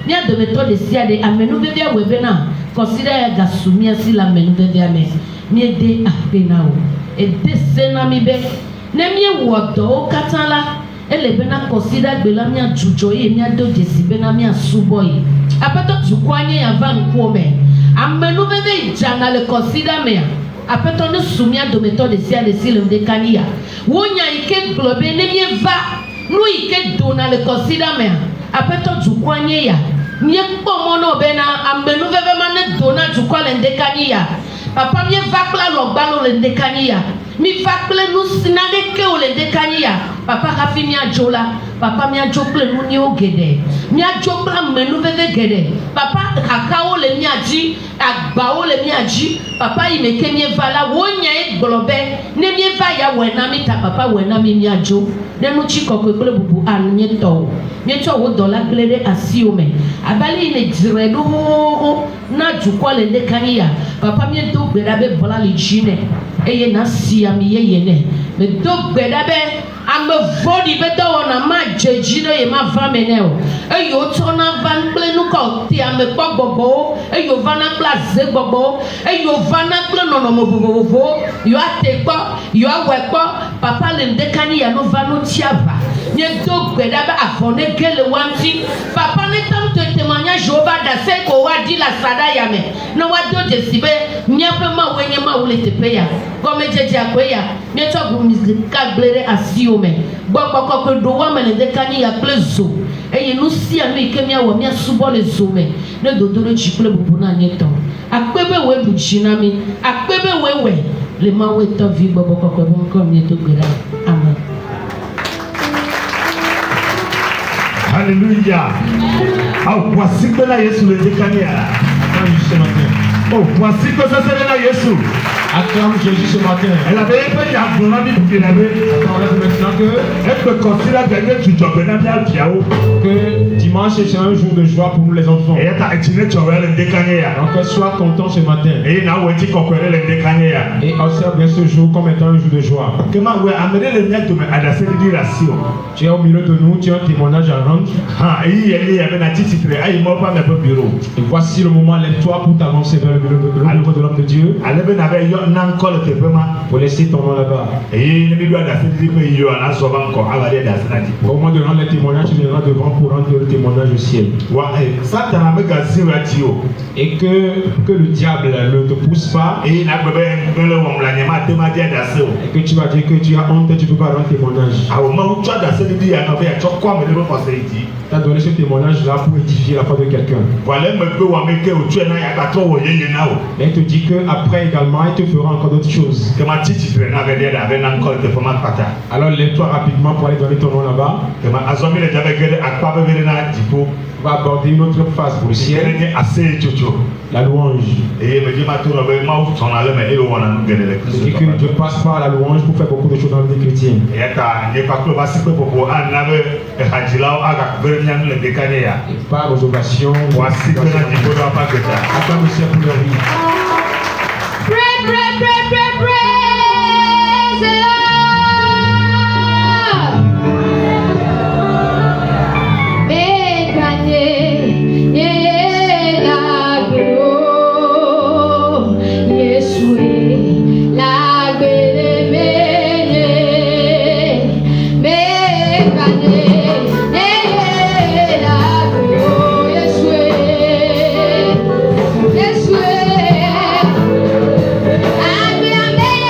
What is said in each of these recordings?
Mia de méthode si ade amenu bebe webena consider gasumia si la menu bebe ame. Mie de apena o. E de sena mi be. Ne mie wodo katala. Elle bena consider bela mia jujoye mia do desi bena mia suboy. Apeto tukwanye ya van kuome. Amenu bebe jana le consider mea. Apeto ne sumia do méthode si ade si le dekania. Wonya ike globe ne mie va. Nou ike dona le consider mea. Apeto tukwanye ya. Mie pomono bena amenu bebe mane dona tukwa le dekania. Papa mie vakla lo balo le dekania. Mi vakle nou sinade ke o le dekania. Papa kafi mi ajola. Papa mi ajokle nou ni o gede. Mi ajokla menu bebe gede. Papa kakao le mi aji. Agbao le mi aji. Papa imeke mi vala. Wonya e globe. Ne mi va ya wena mi ta papa wena mi ajo. Ne nou chiko kwe bubu anu nye to. Nye to wo dola glede asiome. Abali ne dire do na jukwa le dekania. Papa mi do bedabe bola li jine. Eye na siya mi ye ne. Me do bedabe ame vodi bedo wana ma jejino ye ma vameneo. Eyo tona van ple nu ka ti ame bobo. Eyo vana kla ze bobo. Eyo vana kla nono bobo. Yo ate kwa, yo awe kwa. Papa le ndekani ya no vano tiava. Nye do bedabe afone gele wanti. Papa ne tam te témoignage Jehova da se ko wadi la sada yame. No wado desibe nyepe ma wenye ma ule tepeya. Gome jeje akweya. Nye to gumizika glere asiome. Boko koko do wame le dekani ya plezo. Eye nou si anu ike mia wa mia subo le zome. Ne dodoro chikule bubuna nyeto. Akpebe we bujinami. Akpebe we. Le ma we to vi boko koko bonko nyeto gbera. Amen. Alléluia. Oh, voici que là Yesu le dekani ya. Oh, voici que ça c'est là Yesu. Acclame Jésus ce matin. Elle avait fait un bon ami pour qu'il avait. Maintenant elle peut considérer que tu dois venir bien piao. Que dimanche c'est un jour de joie pour nous les enfants. Et tu as été tu vas le décaner. Donc sois content ce matin. Et na où tu comprends le décaner. Et observe bien ce jour comme étant un jour de joie. Comment ouais amener le mien de me adresser de ratio. Tu es au milieu de nous, tu as un témoignage à rendre. Ah, il y avait un titre, il m'a pas mes bureau. Et voici le moment, lève-toi pour t'avancer vers le milieu de l'homme de Dieu. Pour laisser ton nom là-bas. Au moment de rendre le témoignage, tu viendras devant pour rendre le témoignage au ciel. Et que le diable ne te pousse pas. Et que tu vas dire que tu as honte, tu ne peux pas rendre témoignage. Tu as donné ce témoignage-là pour édifier la foi de quelqu'un. Et il te dit qu'après également, il te fera encore d'autres choses. Alors lève-toi rapidement pour aller donner ton nom là-bas. On va aborder une autre phase pour le ciel. La louange. Et que Dieu passe par la louange pour faire beaucoup de choses dans la vie chrétienne. Et par vos ovations, acclame le ciel pour leur vie. Praise the Lord. Amen.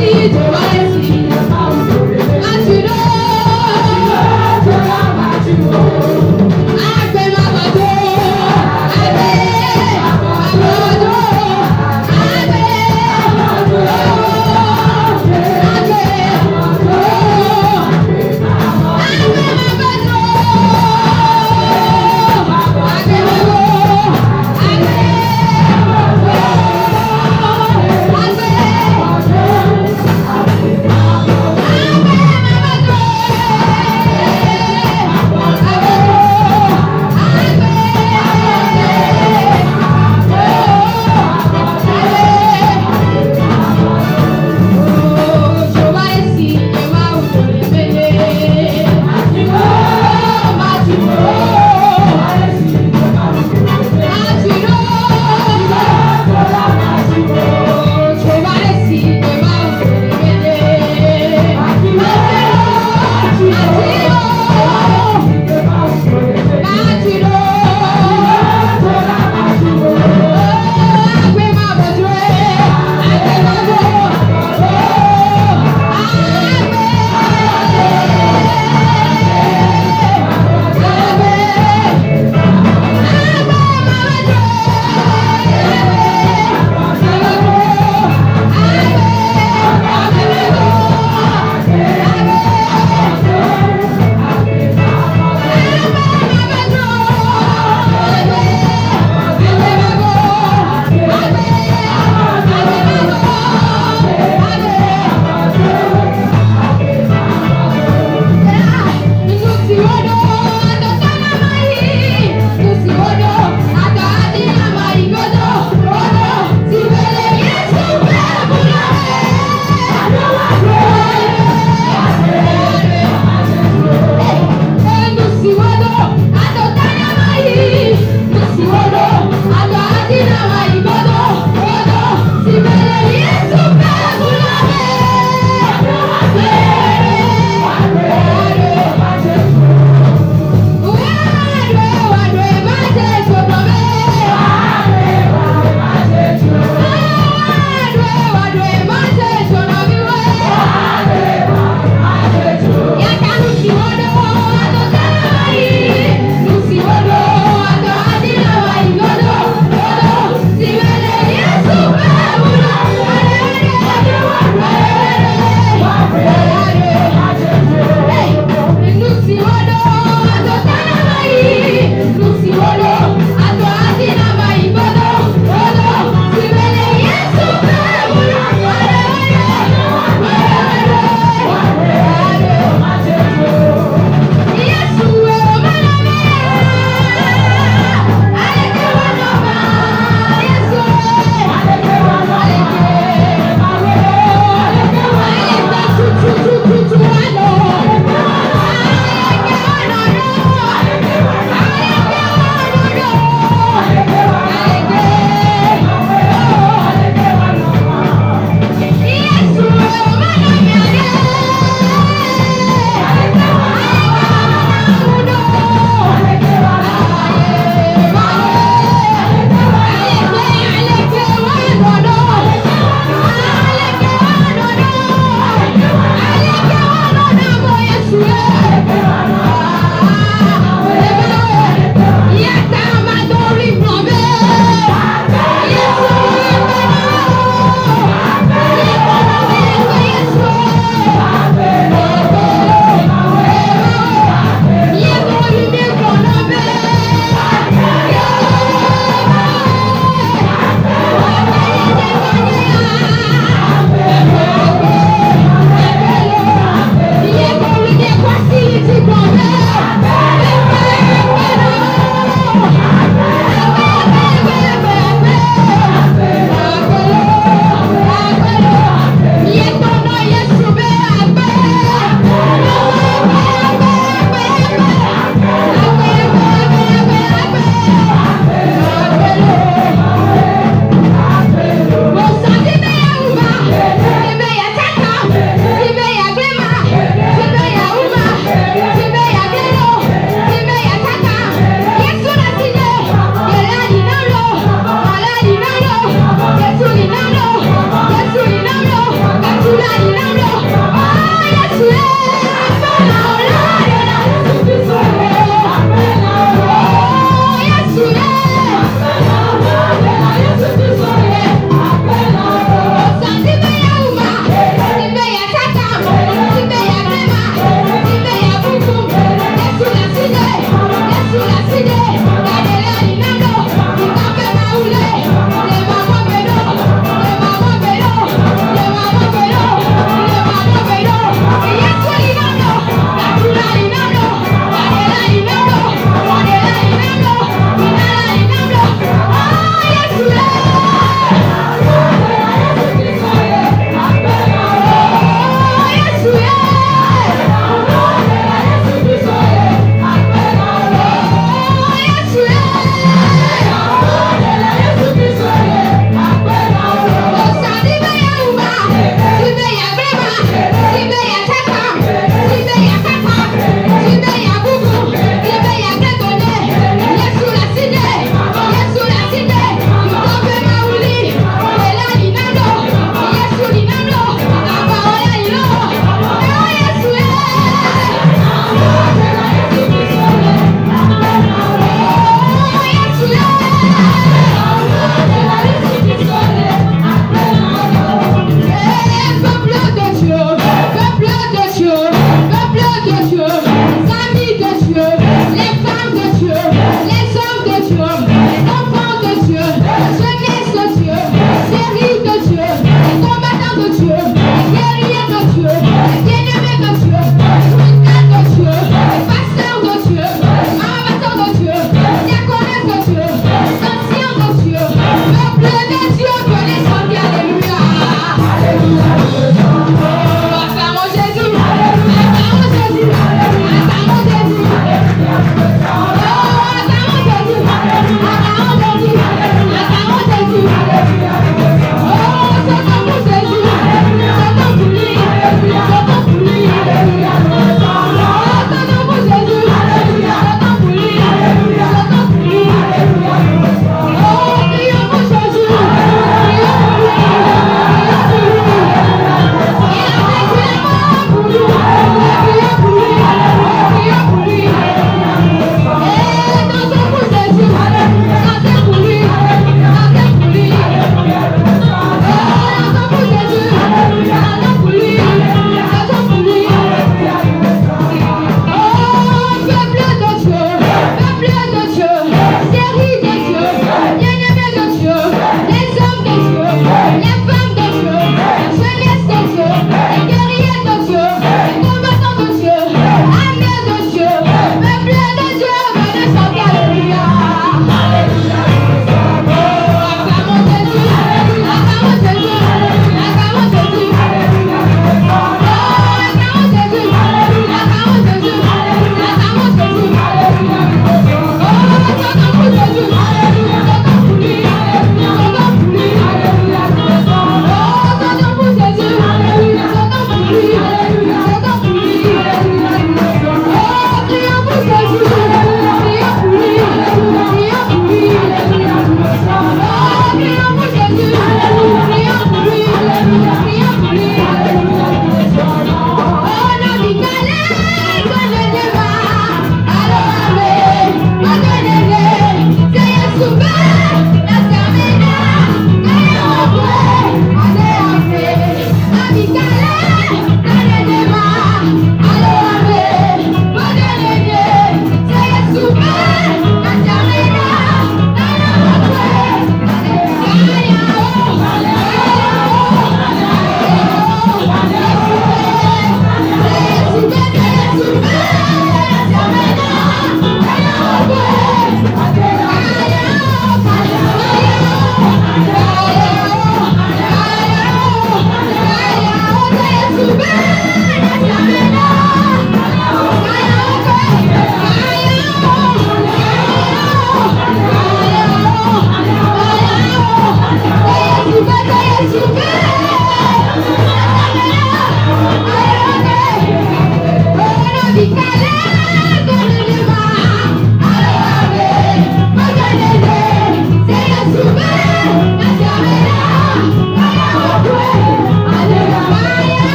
Amen.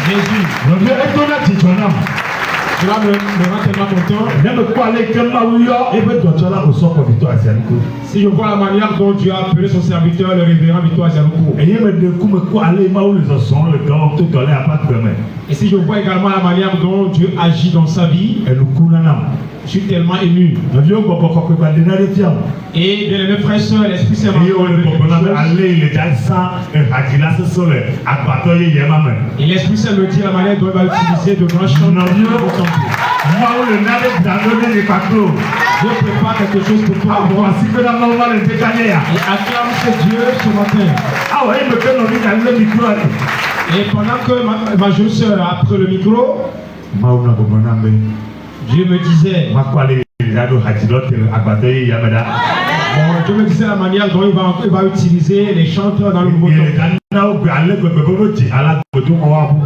Jésus. Nɔviɔ etona dzidzɔ nam. Cela me rend tellement content. Ne me kpɔ ale ke Mawu yɔ eƒe dɔtsɔla osɔkɔ Victor Asianuku. Si je vois la manière dont Dieu a appelé son serviteur, le révérend Victor Asianuku. Eye me ɖe ku me kpɔ ale Mawu le zɔzɔm le gawɔ to dɔ le apatugbe me. Et si je vois également la manière dont Dieu agit dans sa vie, Enuku nanam. je suis tellement ému. Nɔviɔ gbɔgbɔ kɔkɔe ba de na ɖe fiam. Et bien mes frères et sœurs, l'Esprit Saint m'a Eye wo le gbɔgbɔ na be ale yi le dza sa ehadzila soso le agbadɔ yeye ma me. Et l'Esprit Saint me dit la manière dont il va utiliser de grands chants dans le temple. Mawu le na ɖe dado ne le kpaklo. Dieu prépare quelque chose pour toi. Awɔ asi pe na Mawu va le dekane ya. Et acclame ce Dieu ce matin. Awɔ eye me ke nɔvi na le mikro ale. Et pendant que ma jeune sœur a pris le micro, Mawu na gbɔgbɔ na be. Dieu me disait, Makpɔ ale yi la ɖo hadzilɔ te le agbadɔ yeye ya me da. bon, Dieu me disait la manière dont il va utiliser les chanteurs dans le nouveau Yele temple. da na wo gbe ale gbegbe bobo dzi ala gbedo ŋɔ wa bubu.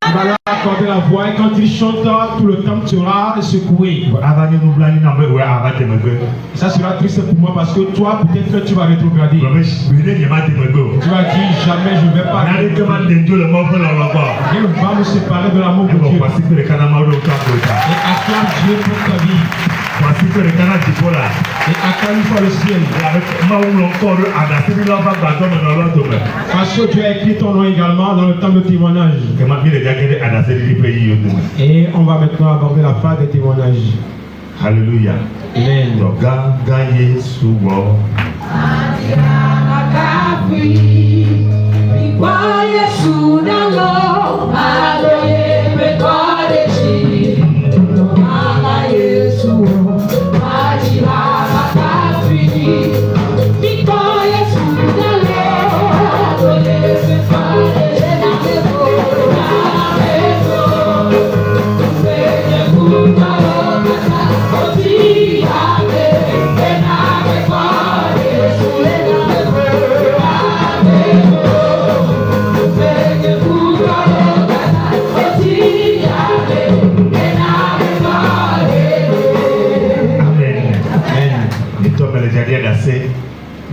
Il va leur accorder la voix et quand ils chantent, tout le temple sera secoué. Ava nye nublanui na be wo ava te megbe. Et ça sera triste pour moi parce que toi, peut-être que tu vas rétrograder. Gbe be gbe ne nye ma te megbe o. Tu vas dire jamais je ne vais pas. Na ɖe ke ma de ŋdo le Mawu ƒe lɔlɔ gbɔ. Dieu va me séparer de l'amour de Ebɔ Dieu. kpasi kpe ɖeka na Mawu ɖe wotɔ akɔ ta. Et acclame Dieu pour ta vie. Kpasi kpe ɖeka na dziƒo la. Et acclame une fois le ciel. Mawu ŋlɔ ŋkɔ ɖe aɖasiri la ƒe agbadɔ me nɔ lɔ dome. Parce que Dieu a écrit ton nom également dans le temps de témoignage. Ke ma mi le dzage ɖe aɖasiri ƒe yiwo dome. Et on va maintenant aborder la phase des témoignages. Hallelujah. Amen. Dɔ gã Yesu wɔ.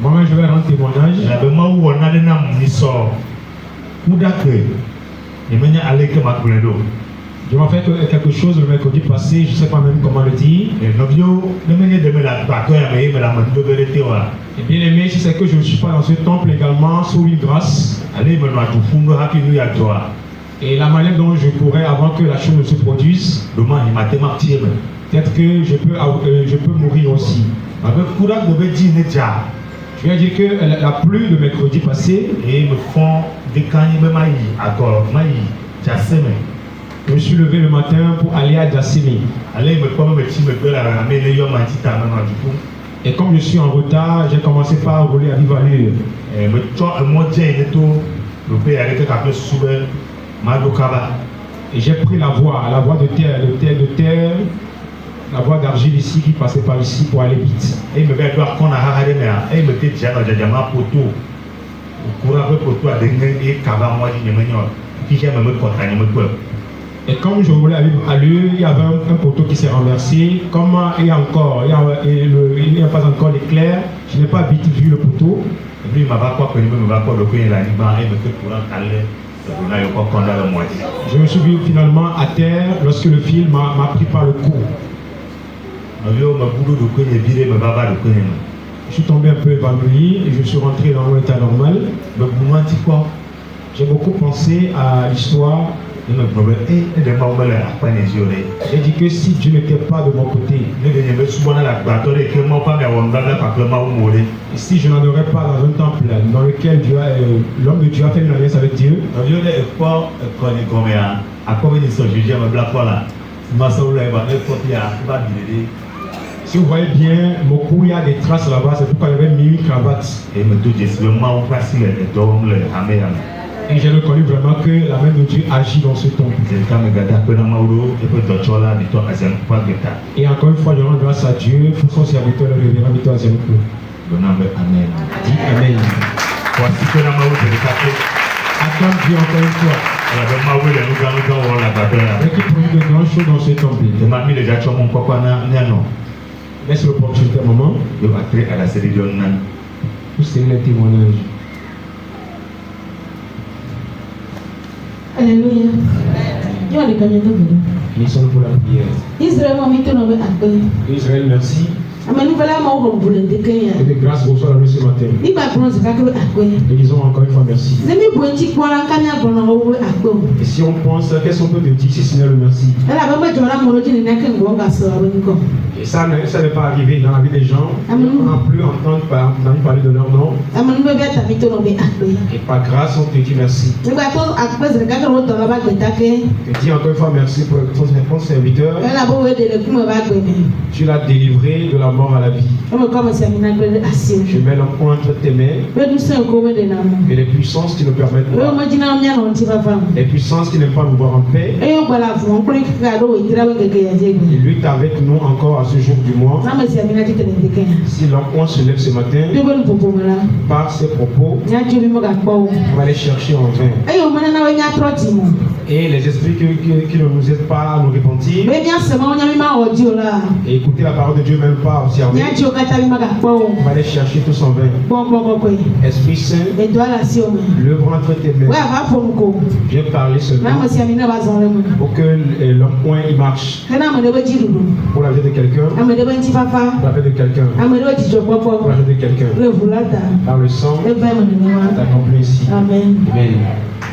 Moi-même, je vais rendre témoignage. Abe Mawu wɔ nane nam nisɔ kuɖake yemenya ale ke ma gblɔe ɖo. Je m'en fais quelque chose le mercredi passé, je ne sais pas même comment le dire. Nɔviwo ne menye ɖe me le agbadɔ ya me ye me le amenudodo ɖe te oa. Et bien aimé, si c'est que je ne suis pas dans ce temple également, sous une grâce. Ale yi me nɔ adu ƒum ɖo hafi nu ya dzɔa. Et la manière dont je pourrais, avant que la chose ne se produise, Ɖoma yi ma te ma tie me. peut-être que je peux mourir aussi. Abe kuɖagbe be dzi ne dza. Je viens dire que la pluie de mercredi passé, Eye me fɔ ɖekanyi be ma yi agɔ ma yi dzase me. je me suis levé le matin pour aller à Djassemi. Ale yi me kpɔ be me tsi megbe le ame ne yɔ ma ŋuti ta me nɔ adu ƒum. Et comme je suis en retard, j'ai commencé par rouler à vive allure. Me tsɔ emɔ dze yi ne to ɖoƒe ya ɖe kaka kple susu be ma ɖo kaba. Et j'ai pris la voie de terre, la voie d'argile ici qui passait par ici pour aller vite. Eye me va ɖo akɔna xaxa ɖe mea eye me te dzia nɔ dzadzama poto. Kura ƒe poto aɖe ŋe eye kaba mɔ dzi nye menye o. Fifia me mekɔta nye mekpɔe. Et comme je roulais à vive allure, il y avait un poteau qui s'est renversé. Comme il n'y a pas encore l'éclair, je n'ai pas vite vu le poteau. Ebli ma va kpɔ kpe me va kpɔ ɖokui le anyigba eye me ke kura ta lé ebona yɔ kɔkɔ ɖe le mɔ dzi. Je me suis vu finalement à terre lorsque le fil m'a pris par le cou. Nɔviwo me bu ɖo ɖokui nye vi ɖe me va va ɖokui nye me. Je suis tombé un peu évanoui et je suis rentré dans mon état normal. Me bu nua ŋuti kpɔ. J'ai beaucoup pensé à l'histoire. Ne me gblɔ be eɖe Mawu mele akpa ne zi o ɖe. J'ai dit que si Dieu n'était pas de mon côté, Ne ɖe nye be subɔna le agbadɔ ɖe ke Mawu ƒe amea wɔ nudada kpakple Mawu mo ɖe. et si je n'adorais pas dans un temple dans lequel l'homme de Dieu a fait une alliance avec Dieu, Nɔviwo ɖe ekpɔ ekɔnyi gɔmea akpɔ be nisɔ judia me bla kpɔ la masawu la eba ne kpɔ fia va bi ɖe. si vous voyez bien, mon cou, il y a des traces là-bas, c'est pourquoi j'avais mis une cravate. Eye me do dzesi be Mawu ƒe asi le dɔ wɔm le ame ya me. Et j'ai reconnu vraiment que la main de Dieu agit dans ce temple. Ɖeka me gada kpe na Mawu ɖo eƒe dɔtsɔla Victor Asianuku ƒe agbeta. Et encore une fois, je rends grâce à Dieu pour son serviteur, le révérend Victor Asianuku. Dona be amen. Dis Amen. Wasi kpe na Mawu te ɖeka pe. Acclame Dieu encore une fois. Elabe Mawu le nugã wɔm le agbadɔ ya. Et qui produit de grandes choses dans ce temple. Ema mi le dza tsɔ mɔ kpɔkpɔ na mianɔ. Laisse l'opportunité un moment Yo va tre aɖaseɖiɖi na mi. pour signer les témoignages. Alléluia. Yo le kanya de bodo. Nous sommes pour la prière. Israël mo mi to no be akpe. Israël, merci. Amenu fala mo ko bule de kenya. Et de grâce reçois la ce matin. Ni ba bronze ka ke akpe. Nous disons encore une fois merci. Ne mi bonti kwara kanya bono o akpe. Et si on pense, qu'est-ce qu'on peut te dire si ce n'est le merci? Ala ba ba jora mo loji ni na ke ngo ga so abani ko. Et ça n'est pas arrivé dans la vie des gens. On n'a plus entendu parler de leur nom. Amenu be ta mi to no be akpe. Et par grâce, on te dit merci. Ni ba to akpe ze ka ke ro to la ba gbe ta ke. Je dis encore une fois merci pour ton serviteur. Ala bo we de le kuma ba gbe ni. Tu l'as délivré de la mort à la vie. Comme comme ça mi na gbe asio. Je mets l'emploi entre tes mains. Be du sen ko me de na mo. Et les puissances qui nous permettent de We mo jina mi na on ti ba fa. les puissances qui n'aiment pas nous voir en paix. E yo gba la fun ko ka do we tira we ke ya je. Il lutte avec nous encore à ce jour du mois. Na me si mi na ti tele de ke. Si l'emploi se lève ce matin, Yo bo popo me la. par ses propos, Nya ju bi mo ga po. on va les chercher en vain. E yo mo na we nya troti mo. Et les esprits qui ne nous aident pas à nous repentir Be nya se mo nya mi ma o ji o la. et écouter la parole de Dieu, même pas observer, Nya ji o ka ta mi ma ga po. on va les chercher tous en vain. Bon ko. Esprit Saint, E do ala si o me. l'œuvre entre tes We mains. ava fo ko. Viens parler Na seulement me si mi na ba zon le mo. pour que l'emploi il marche. Na me de be ji dudu. Pour la vie de quelqu'un, Na me de be nti fafa. pour la vie de quelqu'un, Na me de be ji jo pour popo. la vie de quelqu'un. Le vulata. Par le sang, E va me ne ma. t'accomplis ici. Amen. Amen.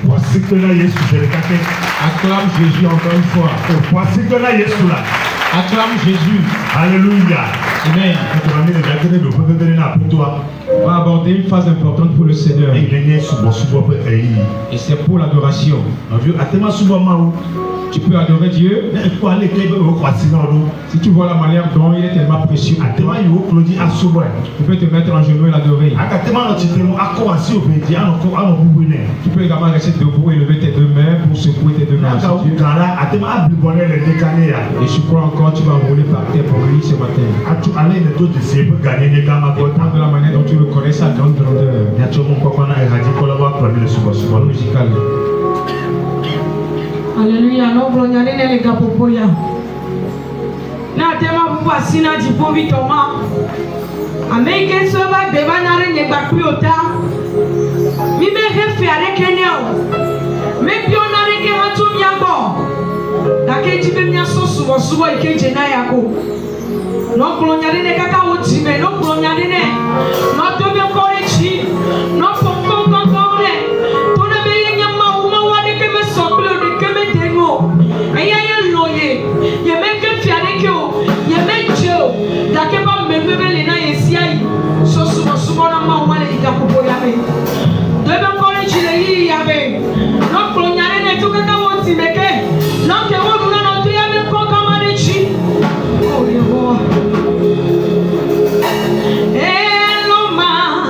Voici que là, Yesu, je le kake. Acclame Jésus encore une fois. Voici que là, Yesu là. Acclame Jésus. Alléluia. Amen. Tu vas me dire que le peuple de là pour toi. On va aborder une phase importante pour le Seigneur. Et il est souvent Et c'est pour l'adoration. Dieu a tellement souvent mal. Tu peux adorer Dieu. Mais il faut aller au Croatie-Nord. Si tu vois la manière dont il est tellement précieux pour toi, tu peux te mettre en genoux et l'adorer. Tu peux également rester debout et lever tes deux mains pour secouer tes deux mains. Et je crois encore tu vas rouler par terre pour lui ce matin. Dépend de la manière dont tu reconnais sa grande grandeur musicale. Alléluia, non gloria nene le gapopoya. Na tema bubu asina jipovi toma. Ameke soba beba nare ne bakuyota. Mi me hefe are keneo. Me piona re ke hatu miambo. Da ke jibe mia sosu wosuwo ike jena yako. No gloria nene kaka wotime, no gloria nene. No tobe korechi, no poko kokore. Tona be nyama uma wade ke me soklo de ke me tengo. Aya ya loye. Ye me ke fiare ke o. Ye me jo. Da ke ba me bele na yesiai. So sumo na ma wale ika popo ya me. Debe korechi le yi ya me. No gloria nene to kaka wotime ke. No ke wo na no to ya me ko kamarechi. Oh ye bo. Eloma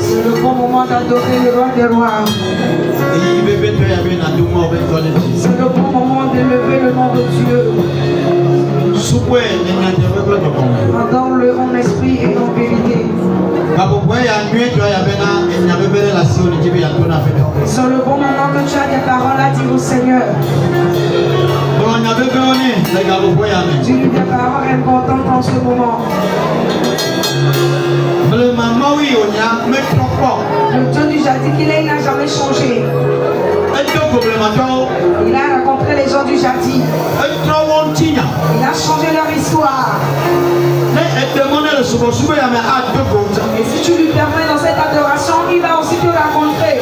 C'est le bon moment d'adorer le roi des rois. C'est le bon moment d'élever le nom de Dieu. Adore-le en esprit et en vérité. C'est le bon moment que tu as des paroles à dire au Seigneur. Dis-lui des paroles importantes en ce moment. Le Dieu du jardin qu'il est, il n'a jamais changé. Il a rencontré les gens du jardin. Il a changé leur histoire. Et si tu lui permets dans cette adoration, il va aussi te rencontrer.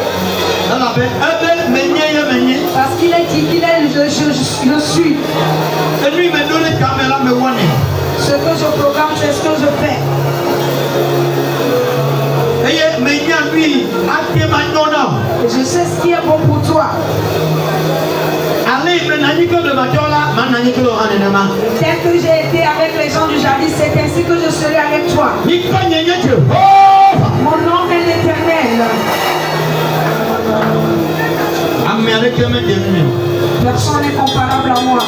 Parce qu'il est dit qu'il est je suis. Ce que je programme, c'est ce que je fais. Et je sais ce qui est bon pour toi. Tel que j'ai été avec les gens du jardin, c'est ainsi que je serai avec toi. Mon nom est l'Éternel. Personne n'est comparable à moi.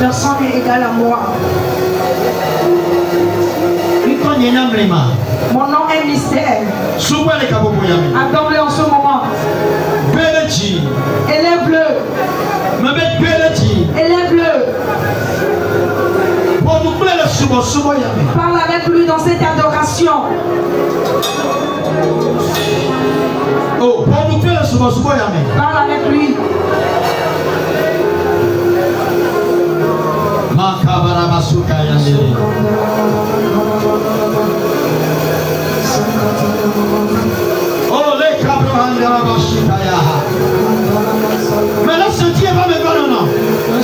Personne n'est égal à moi. Mon nom est mystère. Adore-le en ce moment. Élève-le. Élève-le. Parle avec lui dans cette adoration. Parle avec lui. Mais le sentier va me voir, non? Le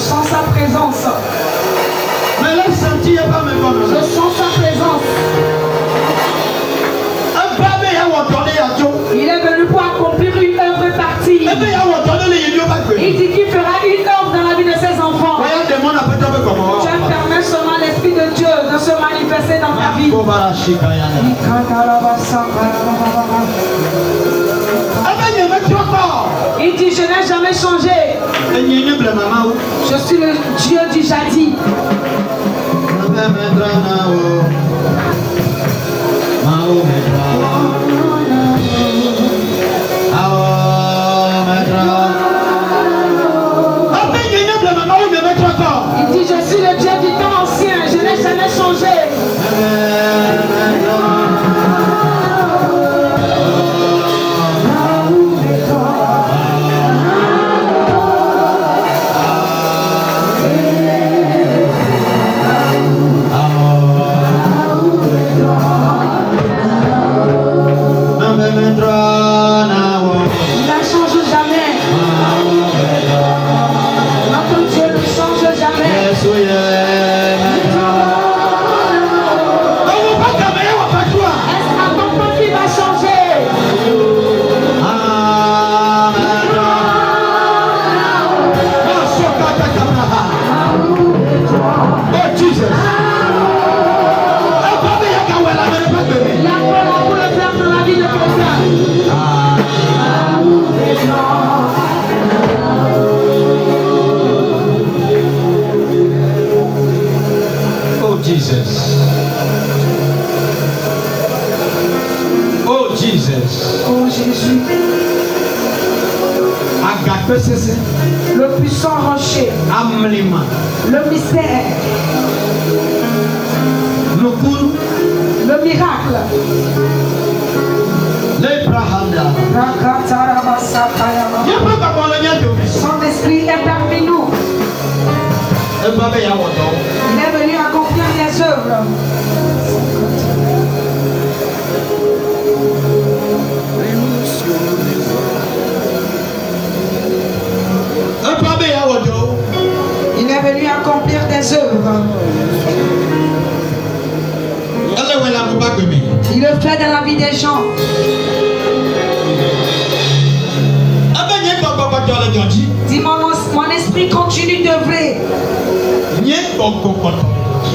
Il dit, je n'ai jamais changé. Je suis le Dieu du jadis. Il dit, je suis le Dieu du temps ancien. Je n'ai jamais changé. Le puissant rocher, le mystère, le miracle, son esprit est parmi nous. Il est venu accomplir les œuvres. Il est venu accomplir des œuvres. Il le fait dans la vie des gens. Dis, mon esprit continue d'œuvrer.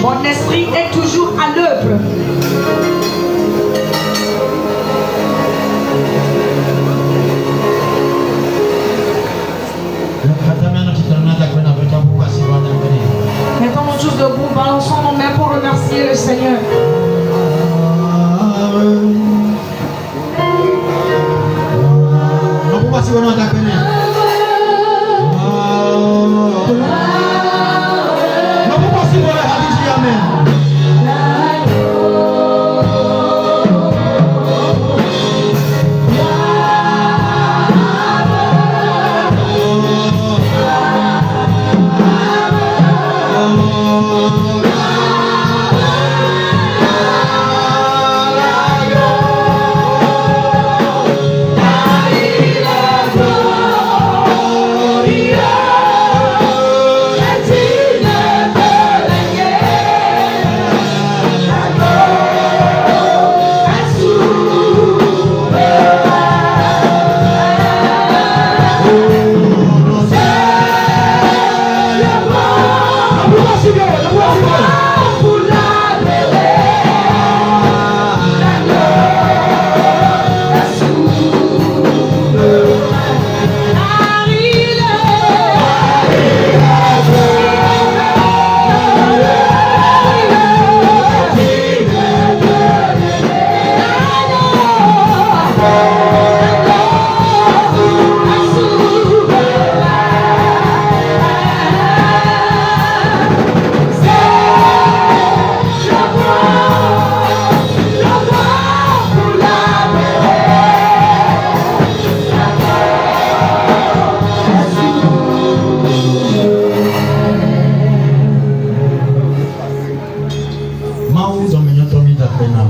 Mon esprit est toujours à l'œuvre. Mettons-nous tous debout, balançons nos mains pour remercier le Seigneur.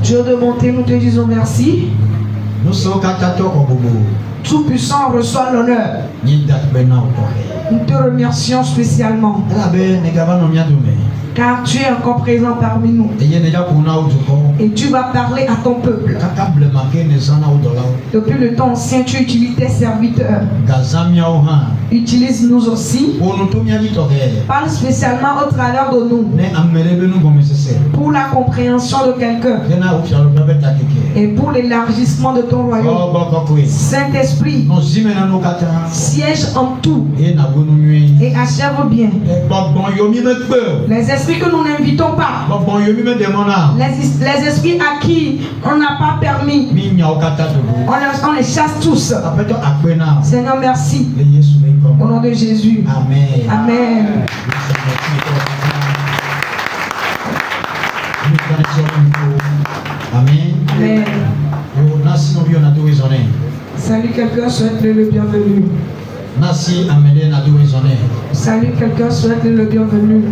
Dieu de bonté, nous te disons merci. Tout puissant reçoit l'honneur. Nous te remercions spécialement. car tu es encore présent parmi nous. Et tu vas parler à ton peuple. Depuis le temps ancien, tu utilises tes serviteurs. Utilise-nous aussi. Parle spécialement au travers de nous. Pour la compréhension de quelqu'un. Et pour l'élargissement de ton royaume. Saint-Esprit, siège en tout. Et achève bien. Les esprits que nous n'invitons pas. Les esprits à qui on n'a pas permis. On les chasse tous. Seigneur, merci. Au nom de Jésus. Amen. Amen. Amen. Salut quelqu'un, souhaite-le le bienvenu. Salut quelqu'un, souhaite-le le bienvenu.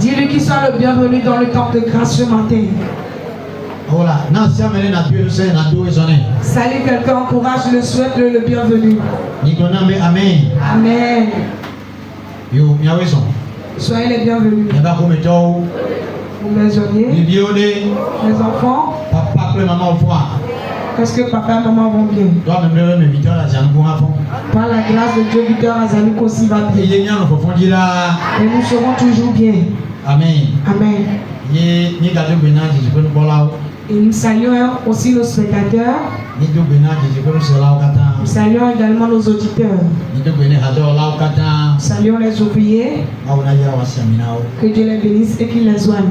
Dis-lui qu'il soit le bienvenu dans le temple de grâce ce matin. Salut quelqu'un, encourage-le, souhaite-le le bienvenu. Amen. Soyez les bienvenus. Vous maisonniers, les enfants. Qu'est-ce que papa et maman vont bien? Par la grâce de Dieu, Victor Azalik aussi va bien. Et nous serons toujours bien. Amen. Amen. Et nous saluons aussi nos spectateurs. Nous saluons également nos auditeurs. Nous saluons les ouvriers. Que Dieu les bénisse et qu'il les soigne.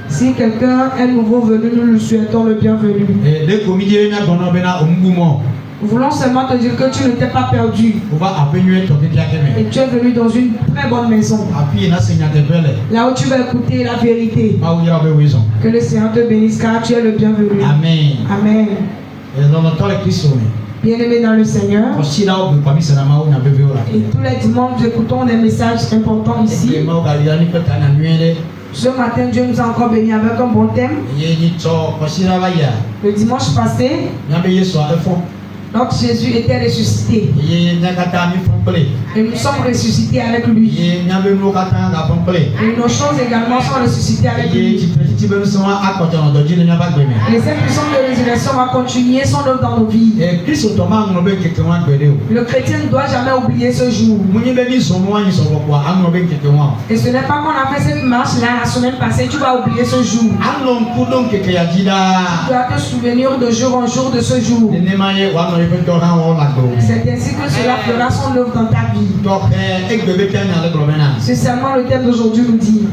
Si quelqu'un est nouveau venu, nous lui souhaitons le bienvenu. Nous voulons seulement te dire que tu ne t'es pas perdu. Et tu es venu dans une très bonne maison. Là où tu vas écouter la vérité. Que le Seigneur te bénisse car tu es le bienvenu. Amen. Amen. Bien-aimés dans le Seigneur. Et tous les dimanches, nous écoutons des messages importants ici. Ce matin, Dieu nous a encore bénis avec un bon thème. Le dimanche passé, notre Jésus était ressuscité. Et nous sommes ressuscités avec lui. Et nos choses également sont ressuscitées avec lui. Et cette puissance de résurrection va continuer son œuvre dans nos vies. Le chrétien ne doit jamais oublier ce jour. Et ce n'est pas qu'on a fait cette marche là la semaine passée, tu vas oublier ce jour. Tu dois te souvenir de jour en jour de ce jour. C'est ainsi que cela fera son œuvre dans ta vie. C'est seulement le thème d'aujourd'hui nous dit.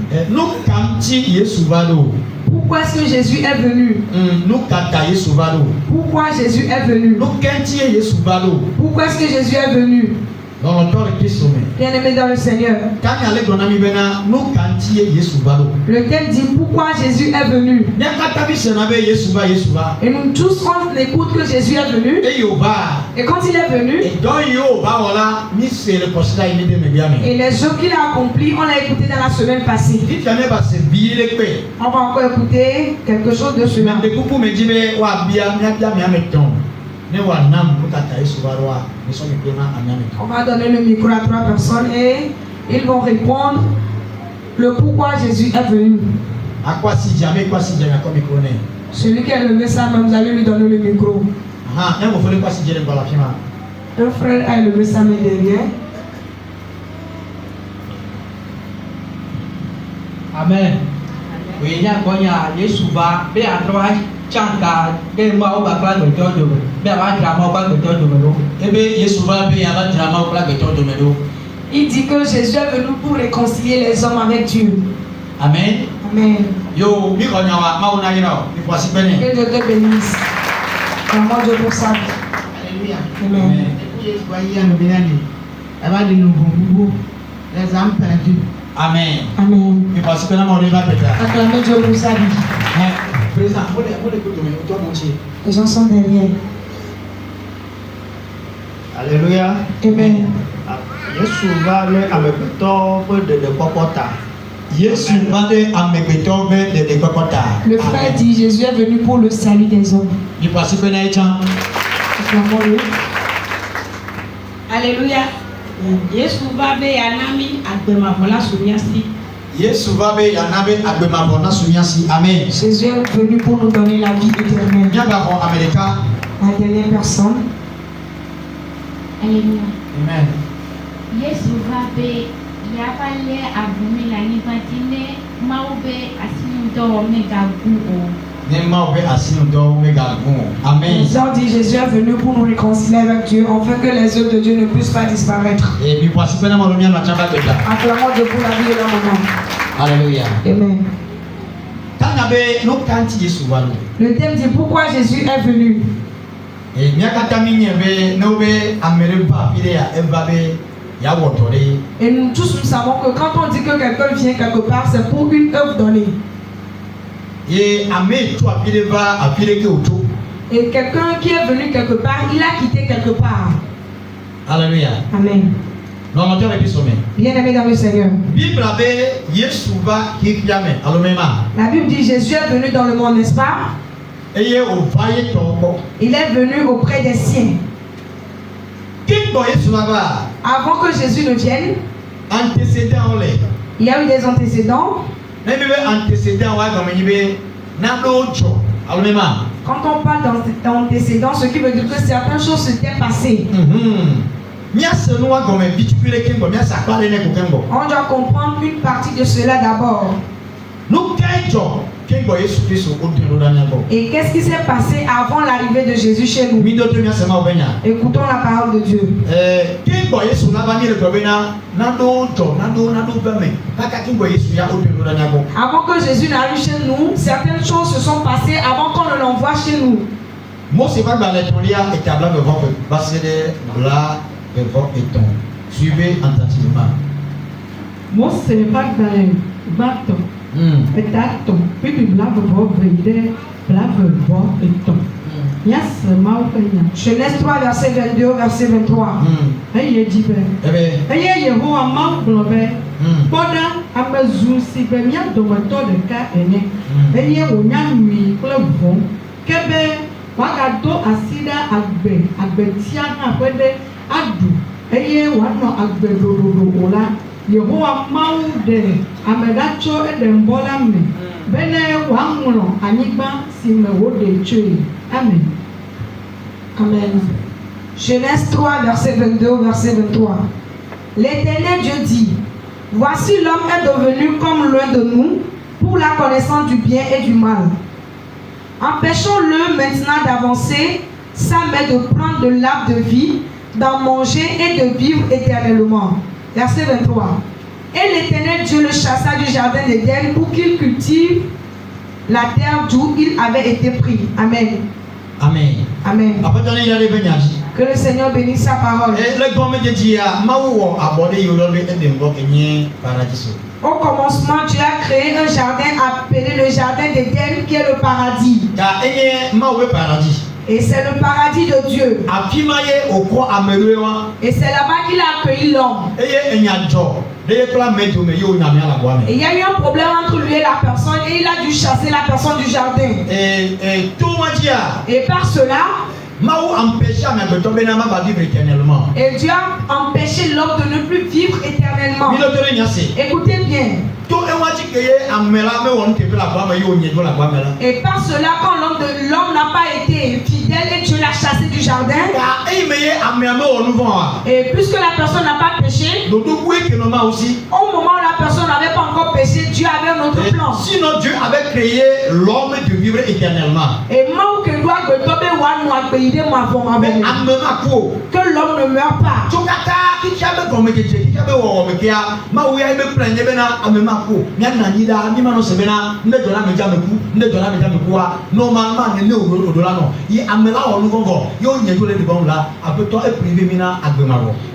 Pourquoi est-ce que Jésus est venu? Pourquoi Jésus est venu? Pourquoi est-ce que Jésus est venu? Bien-aimé dans le Seigneur. Le thème dit pourquoi Jésus est venu. Et nous tous on écoute que Jésus est venu. Et quand il est venu, et les jours qu'il a accomplis, on l'a écouté dans la semaine passée. On va encore écouter quelque chose de cela. On va donner le micro à 3 personnes et ils vont répondre le pourquoi Jésus est venu. Celui qui a levé sa main, vous allez lui donner le micro. Un frère a levé sa main derrière. Amen. Oui, il y a Jésus va, mais à droite. Il dit que Jésus est venu pour réconcilier les hommes avec Dieu. Amen. Amen. Yo, que Dieu te bénisse. Vraiment Dieu pour ça. Alléluia. Amen. Amen. Amen. Amen. Acclamez Dieu pour sa vie. Les gens sont derrière. Alléluia. Amen. Yesu va le amekpetɔ ƒe ɖeɖekpɔkpɔ ta. Le frère dit Jésus est venu pour le salut des hommes. Acclamons-le. Alléluia. Yesu va be yanami agbemavola sumiasi. Yesu va be yanabe agbemavona sumiasi. Amen. Jésus est venu pour nous donner la vie éternelle. Nyagabo America. La dernière personne. Alléluia. Amen. Yesu va be yavale abumi la nipatine maube asinudo omega guo. Amen. Les gens disent Jésus est venu pour nous réconcilier avec Dieu, afin que les œuvres de Dieu ne puissent pas disparaître. Et puis voici que nous allons bien la chambre de Dieu. Acclamons Dieu pour la vie et la maman. Alléluia. Amen. Le thème dit pourquoi Jésus est venu. Et nous tous nous savons que quand on dit que quelqu'un vient quelque part, c'est pour une œuvre donnée. Et quelqu'un qui est venu quelque part, il a quitté quelque part. Alléluia. Amen. Bien-aimé dans le Seigneur. La Bible dit Jésus est venu dans le monde, n'est-ce pas? Il est venu auprès des siens. Avant que Jésus ne vienne, il y a eu des antécédents. Quand on parle d'antécédents, ce qui veut dire que certaines choses s'étaient passées. On doit comprendre une partie de cela d'abord. Et qu'est-ce qui s'est passé avant l'arrivée de Jésus chez nous? Écoutons la parole de Dieu. Avant que Jésus n'arrive chez nous, certaines choses se sont passées avant qu'on ne l'envoie chez nous. Suivez attentivement. Moi, ce n'est pas dans le bâton. Genèse 3, verset 22, verset 23. Yehowa Mawu de amedatso edembo la me bene woaŋlɔ anyigba si me wode tsoe. Amen. Amen. Genèse 3, verset 22, verset 23. L'Éternel Dieu dit: voici l'homme est devenu comme l'un de nous pour la connaissance du bien et du mal. Empêchons-le maintenant d'avancer, sa main de prendre de l'arbre de vie, d'en manger et de vivre éternellement. Verset 23. Et l'Éternel Dieu le chassa du jardin d'Éden pour qu'il cultive la terre d'où il avait été pris. Amen. Amen. Amen. Que le Seigneur bénisse sa parole. Au commencement, Dieu a créé un jardin appelé le jardin d'Éden qui est le paradis. Et c'est le paradis de Dieu. Et c'est là-bas qu'il a accueilli l'homme. Et il y a eu un problème entre lui et la personne et il a dû chasser la personne du jardin. Et par cela, et Dieu a empêché l'homme de ne plus vivre éternellement. Écoutez bien. Et par cela, quand l'homme n'a pas été fidèle et Dieu l'a chassé du jardin, et puisque la personne n'a pas péché, au moment où la personne n'avait pas encore péché, Dieu avait un autre plan. Sinon Dieu avait créé l'homme de vivre éternellement. Et que l'homme ne meurt pas.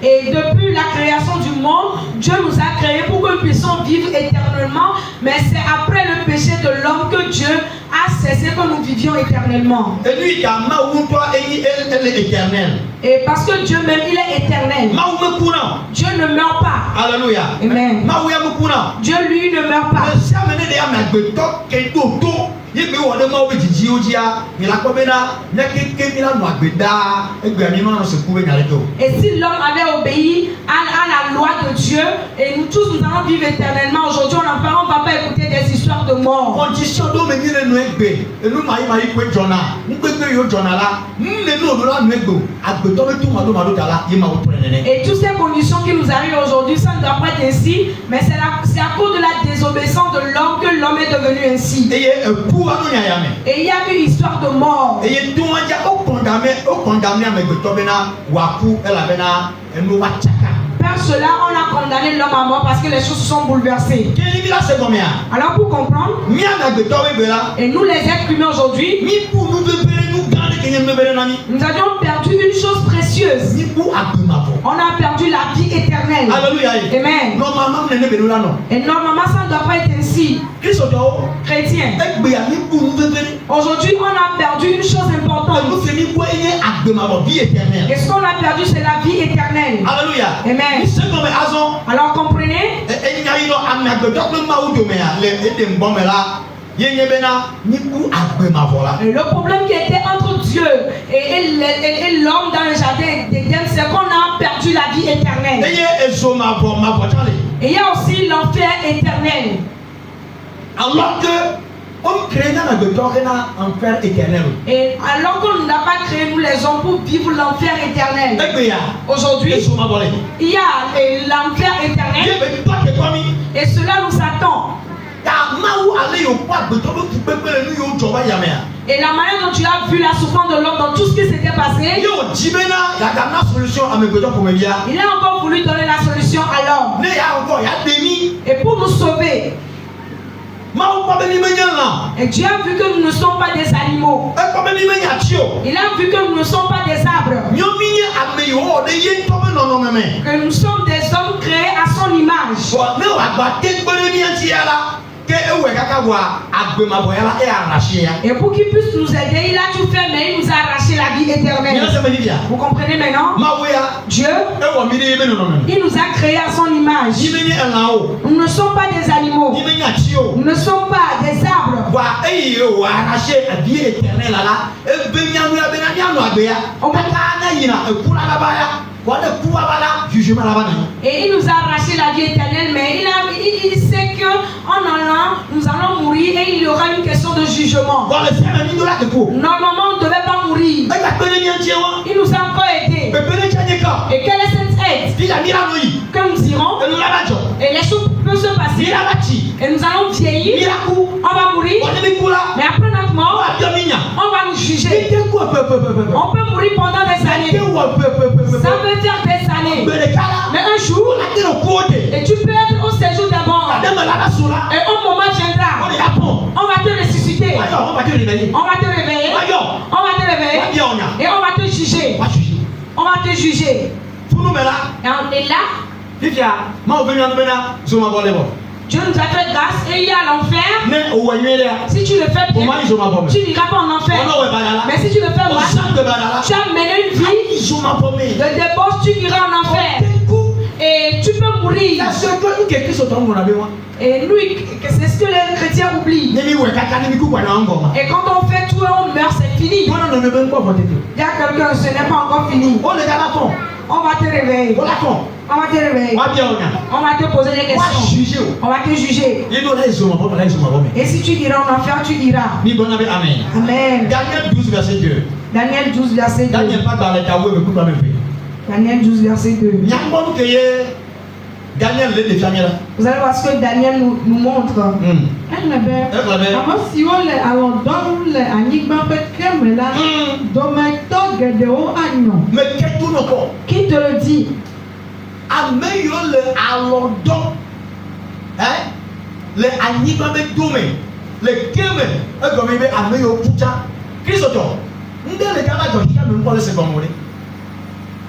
Et depuis la création du monde, Dieu nous a créés pour que nous puissions vivre éternellement, mais c'est après le péché de l'homme que Dieu a cessé que nous vivions éternellement. Et parce que Dieu même, il est éternel. Dieu ne meurt pas. Alléluia. Amen. Dieu lui ne meurt pas. Yébi wɔ ne ma wo dzidzi wo dzia, mi la kpɔ bena ne keke mi la nɔ agbe daa, egbe mi ma nɔ seku be nya le ke o. Et si l'homme avait obéi à la loi de Dieu, et nous tous nous allons vivre éternellement. Aujourd'hui, on ne va pas écouter des histoires de mort. Condition do me mi le nu egbe, enu ma yi kwe dzɔna, nugbegbe yo dzɔna la, ne nu o do la nu egbe o, agbetɔ be tu ma do ta la, ye ma wo prenɛ nene. Et toutes ces conditions qui nous arrivent aujourd'hui, ça ne doit pas être ainsi, mais c'est à cause de la désobéissance de l'homme que l'homme est devenu ainsi. Eye eku anu nya ya me. Et il y a eu une histoire de mort. Eye tu wa dza o condamné amegbetɔ bena waku elabena enu wa tsaka. Par cela, on a condamné l'homme à mort parce que les choses se sont bouleversées. Kini bi la se gɔmea. Alors pour comprendre, Mi amegbetɔ we gbe la. et nous les êtres humains aujourd'hui, Mi bu nu bebere nu gã de kenye nu bebere na mi. nous avions perdu une chose précieuse. Mi bu agbemavɔ. On a perdu la vie éternelle. Alléluia. Amen. Normalement ne be nu la nɔ. Et normalement, ça ne doit pas être ainsi. Kristotɔwo. Chrétien, Egbea mi bu nu bebere. aujourd'hui, on a perdu une chose importante. Enu se mi bu eye agbemavɔ vie éternelle. Et ce qu'on a perdu, c'est la vie éternelle. Alléluia. Amen. Mi se gɔme azɔ. Alors comprenez, Enya yi nɔ amegbetɔ kple mawu domea le ede ŋgbɔ me la. Ye nye bena mi bu agbemavɔ la. le problème qui était entre Dieu et l'homme dans le jardin d'Éden, c'est qu'on a perdu la vie éternelle. Eye ezomavɔ mavɔ tsa le. Et il y a aussi l'enfer éternel. Alors que on crée na amegbetɔ hena enfer éternel. Et alors qu'on n'a pas créé nous les hommes pour vivre l'enfer éternel. Egbea. Aujourd'hui, Ezomavɔ le. il y a l'enfer Ye éternel be tɔ ke kɔ mi. et cela nous attend. Ta mawu ale yo kpɔ agbetɔ be tukpekpe le nu yiwo dzɔ va yamea. Et la manière dont tu as vu la souffrance de l'homme dans tout ce qui s'était passé, Ye wo dzi bena yagana solution amegbetɔ ƒomevia. il a encore voulu donner la solution à l'homme. Ne ya encore ya de mi. Et pour nous sauver, Mawu kpɔ be mi menye lã. et Dieu a vu que nous ne sommes pas des animaux. Ekpɔ be mi menye ati o. Il a vu que nous ne sommes pas des arbres. Mío mi nye ame yiwo wɔ ɖe ye ŋutɔ be nɔnɔme me. Que nous sommes des hommes créés à son image. Bɔn ne wòagba te kpe ɖe mía ŋuti ya la, ke ewɔe kaka voa agbemavɔ ya la eya arraché ya. Et pour qu'il puisse nous aider, il a tout fait, mais il nous a arraché la vie Mío éternelle. se me di bia. Vous comprenez maintenant? Mawu ya Dieu, ewɔ mi ɖe ye be nɔnɔme me. il nous a créés à son Yi image. menye elã o. Nous ne sommes pas des animaux. Yi menye ati o. Nous ne sommes pas des arbres. Voa eye wò arraché vie éternelle la, ebe mianu ya bena mianɔ agbe ya. Kaka ne yina eku la va ya. Voa ne ku va la, jugement la va na. Et il nous a arraché la vie éternelle, mais il sait que en allant, nous allons mourir et il y aura une question de jugement. Bɔn le fɛn mɛ mi do la ke ko. Normalement, on ne devait pas mourir. Ega kpe ɖe mía ŋuti wa. Il nous a encore aidés. Pepe ɖe tse nye ka. Et quelle est cette aide Ti ya mi la nɔ yi. que nous irons? Enu la va dzɔ. Et les choses peuvent se Mi passer. la va tsi. Et nous allons Mi vieillir. la ku. On va mourir. Bɔn ne mi ku la. Mais après notre Ɔ mort, abiɔ mi nya. on va nous juger. Ete ku pepepepepe. On peut mourir pendant des Ete années. wɔ pepepepepe. Ça veut dire des années. Gbede ka Mais la. un jour, La te le ku o de. et tu peux être au séjour des morts. Ade me la la so la. Et un moment O viendra. de ya pɔn. On va te ressusciter. Wa yɔ, on va te réveiller. On va te réveiller. Wa yɔ. On va te Wa réveiller. biɛ o nya. Et on va te juger. Wa susu. On va te juger. Funu me la. Et là, Fifia, ma o bɛ ɲɔgɔn bena zomabɔ le bɔ. Dieu nous a fait grâce et il y a l'enfer. Ne o wɔ nyuie de ya. Si tu le fais O bien, ma ni zomabɔ me. tu n'iras pas en O enfer. n'o wɛ bada la. Mais si tu le fais O mal, san de bada la. tu as mené une vie Ayi zomabɔ me. de débauche, tu iras en enfer. Et tu peux mourir. Ya se ko nke Kristo tɔ ŋgɔna be wa. Et nous, c'est ce que les chrétiens oublient. Ne mi wɛ kaka ne mi ku kpa na ŋgɔ ma. Et quand on fait tout et on meurt, c'est fini. Tɔnɔ nɔ ne bɛ ŋkɔ fɔ tete. Il y a quelqu'un, ce n'est pas encore fini. O le ka la tɔn. On va te réveiller. O la tɔn. On va te réveiller. Wa biɛ o nya. On va te poser des Wa questions. juge o. On va te juger. I n'o la ye zomabɔ la ye zomabɔ me. Et si tu iras en enfer, tu iras. Ni bɔnna be amen. Amen. Daniel 12 verset 2. Daniel 12, verset 2. Daniel pa gba le ta wo be ku ba me pe. Daniel 12, verset 2. Nyagbɔnu ke ye Daniel le defia nye la. Vous allez voir ce que Daniel nous montre. Ɛnɛbɛ Ɛfɛ ame siwo le alɔ dɔm le anyigba ƒe keme la, dometɔ geɖewo anyɔ. me ketu no kɔ. Qui te le dit? Ame yiwo le alɔ dɔm le anyigba be dome le keme egɔme be ame yiwo kutsa kristotɔ ŋdɛ le kaba dzɔ kika me ŋkɔ le se gɔmɔ ɖe.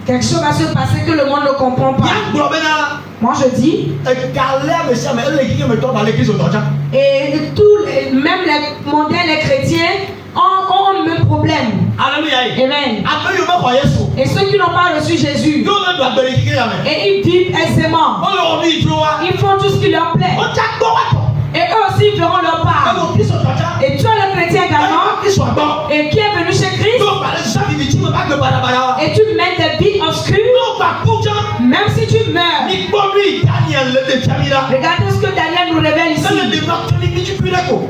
Quelque chose va se passer que le monde ne comprend pas. Ya gblɔ bena Moi je dis, egalé ame sia ame ele kike me tɔ ba le kristotɔ tsa. et tous même les mondains, les chrétiens, ont le même problème. Alléluia ye. Amen. Ame yiwo me xɔ Yesu. Et ceux qui n'ont pas reçu Jésus, Yiwo me do agbe le kike ya me. et ils vivent aisément, Wole wɔ nu yi dro wa. ils font tout ce qui leur plaît. Wotsa gbɔ wa tɔ. Et eux aussi feront leur part. Et toi le chrétien également, et qui est venu chez Christ, et tu mènes des vies obscures, même si tu meurs. Regardez ce que Daniel nous révèle ici.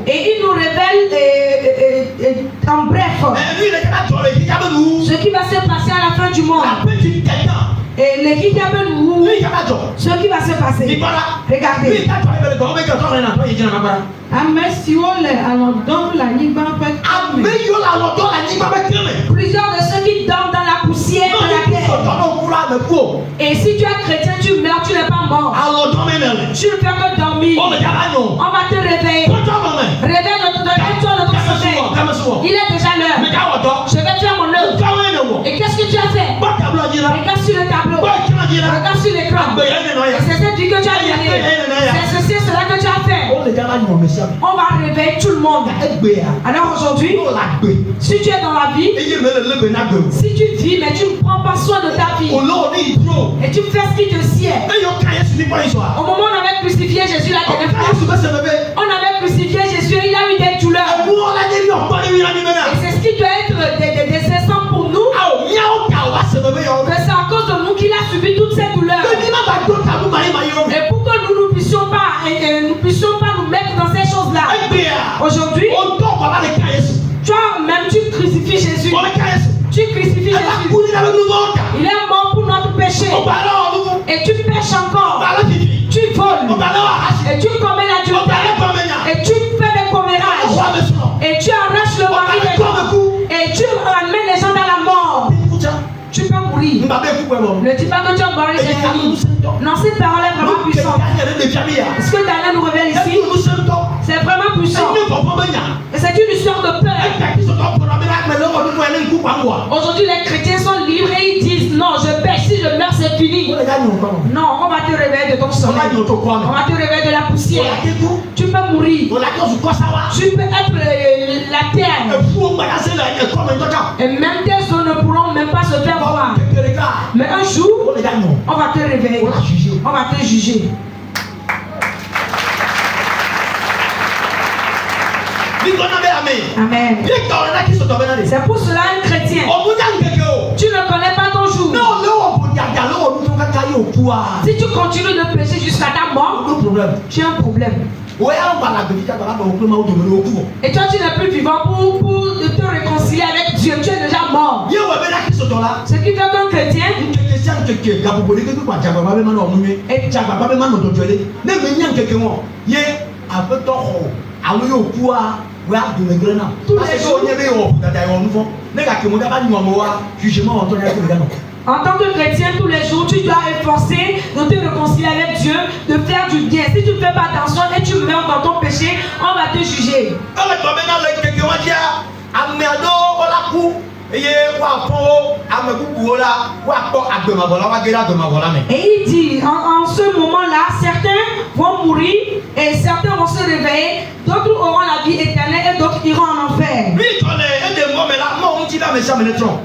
Et il nous révèle en bref ce qui va se passer à la fin du monde. Et le Kikabelou, ce qui va se passer. Regardez. Plusieurs de ceux qui dorment dans la poussière de la terre. Et si tu es chrétien, tu meurs, tu n'es pas mort. Tu ne fais que dormir. On va te réveiller. Réveille notre sommeil. Il est déjà l'heure. Je vais faire mon œuvre. Et qu'est-ce que tu as fait? Regarde sur le tableau. Regarde sur l'écran. Et c'est cette vie que tu as gagné. C'est ceci et cela que tu as fait. On va réveiller tout le monde. Alors aujourd'hui, si tu es dans la vie, si tu vis mais tu ne prends pas soin de ta vie, et tu fais ce qui te sied. Au moment où on avait crucifié Jésus la dernière fois, on avait crucifié Jésus et il a eu des douleurs. Et c'est ce qui doit être des essents pour nous. Que c'est à cause de nous qu'il a subi toutes ces douleurs. Et pour que nous ne puissions pas nous mettre dans ces choses-là. Aujourd'hui, toi-même tu crucifies Jésus. Tu crucifies Jésus. Il est mort pour notre péché. Et tu pêches encore. Tu voles. Et tu commets l'adultère. Et tu fais des commérages. Et tu arraches le mari des gens. Et tu ramènes les gens dans la mort. Tu peux mourir. Ne dis pas que tu as mort, c'est fini. Non, cette parole est vraiment puissante. Ce que Daniel nous révèle ici, c'est vraiment puissant. Et c'est une histoire de peur. Aujourd'hui, les chrétiens sont libres et ils disent non, je pêche, si je meurs, c'est fini. Non, on va te réveiller de ton sommeil. On va te réveiller de la poussière. Tu peux mourir. Tu peux être la terre. Et même tes os ne pourront même pas se faire voir. Mais un jour, on va te réveiller. On va te juger. Amen. C'est pour cela un chrétien. Tu ne connais pas ton jour. Si tu continues de pécher jusqu'à ta mort, tu as un problème. Et toi tu n'es plus vivant pour te réconcilier avec Dieu. Tu es déjà mort. Ce qui fait qu'un chrétien en tant que chrétien, tous les jours, tu dois efforcer de te réconcilier avec Dieu, de faire du bien. Si tu ne fais pas attention et tu meurs dans ton péché, on va te juger. Et il dit, en ce moment-là, certains vont mourir et certains vont se réveiller, d'autres auront la vie éternelle et d'autres iront en enfer.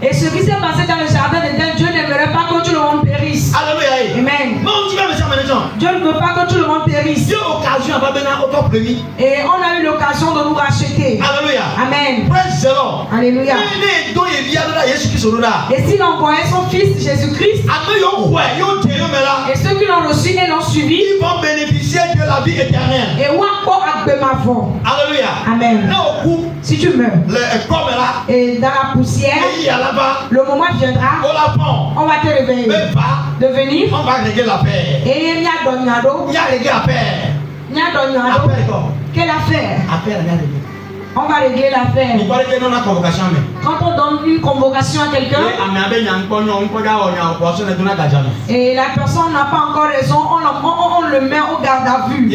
Et ce qui s'est passé dans le jardin d'Éden, Dieu n'aimerait pas que tout le monde périsse. Amen. Dieu ne veut pas que tout le monde périsse. Et on a eu l'occasion de nous racheter. Amen. Alléluia. Et s'il envoyait son fils Jésus-Christ, et ceux qui l'ont reçu et l'ont suivi, ils vont bénéficier de la vie éternelle. Et alléluia. Amen. Si tu meurs et dans la poussière, le moment viendra, on va te réveiller, de venir, on va régler l'affaire. Et il y a Donyado. Quelle affaire? On va régler l'affaire. Quand on donne une convocation à quelqu'un et la personne n'a pas encore raison, on le met au garde à vue.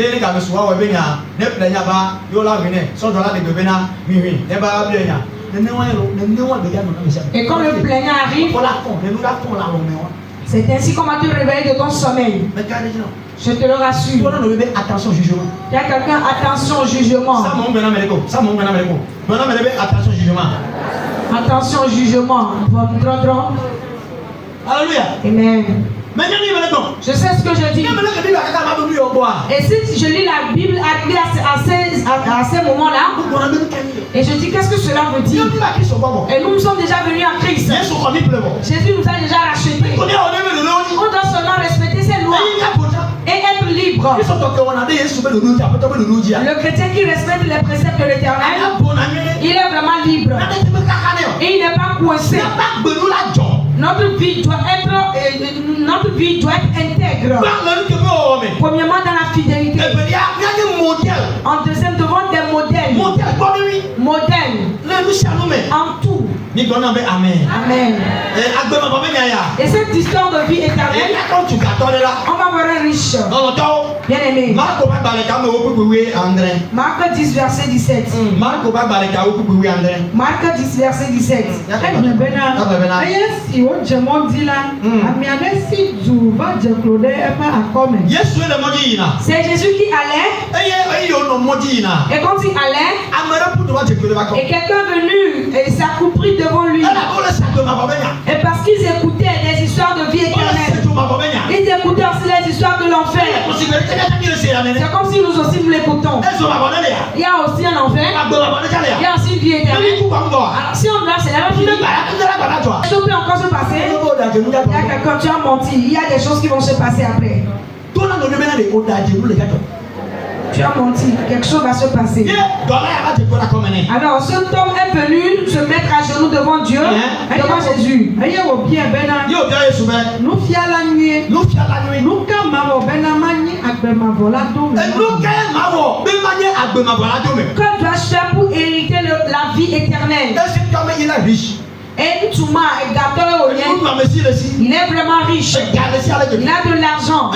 Et quand le plaignant arrive, c'est ainsi qu'on va te réveiller de ton sommeil. Je te le rassure. Attention au jugement. Il y a quelqu'un, attention au jugement. Attention au jugement. Alléluia. Amen. Je sais ce que je dis. Et si je lis la Bible arrivé à ces moments-là, et je dis qu'est-ce que cela veut dire? Et nous sommes déjà venus à Christ. Jésus nous a déjà rachetés. On doit seulement respecter ses lois et être libre. Le chrétien qui respecte les préceptes de l'Éternel, il est vraiment libre. Et il n'est pas coincé. Notre vie doit être intègre. Premièrement dans la fidélité. En deuxième devant des modèles. Modèles. En tout. Amen. Et cette histoire de vie éternelle, on va voir un riche. Bien aimé. Marc 10 verset 17. Marc 10 verset 17. C'est Jésus qui allait. Et quand il allait, et quelqu'un venu et s'accouplit devant lui. Et parce qu'ils écoutaient des histoires de vie éternelle, ils écoutaient aussi les histoires de l'enfer. C'est comme si nous aussi nous l'écoutons. Il y a aussi un enfer. Il y a aussi une vie éternelle. Alors si on doit, c'est la même chose. Ça peut encore se passer. Il y a quelqu'un, tu as menti. Il y a des choses qui vont se passer après. Tu as menti, quelque chose va se passer. Alors, cet homme est venu se mettre à genoux devant Dieu, devant Jésus. Que dois-je faire pour hériter la vie éternelle? Et Touma est gâteau, il est vraiment riche. Il a de l'argent.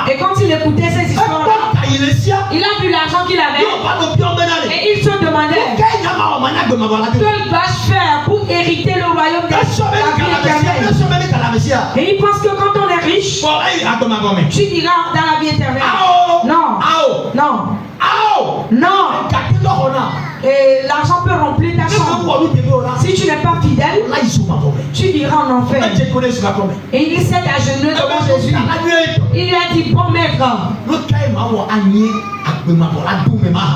Et quand il écoutait ces histoires, il a vu l'argent qu'il avait. Et il se demandait que dois-je faire pour hériter le royaume de la vie éternelle. Et il pense que quand on est riche, tu iras dans la vie éternelle. Non. Non. Non. Et l'argent peut remplir ta chambre. Si tu n'es pas fidèle, tu iras en enfer. Et il s'est à genoux devant Jésus. Il lui a dit, bon maître,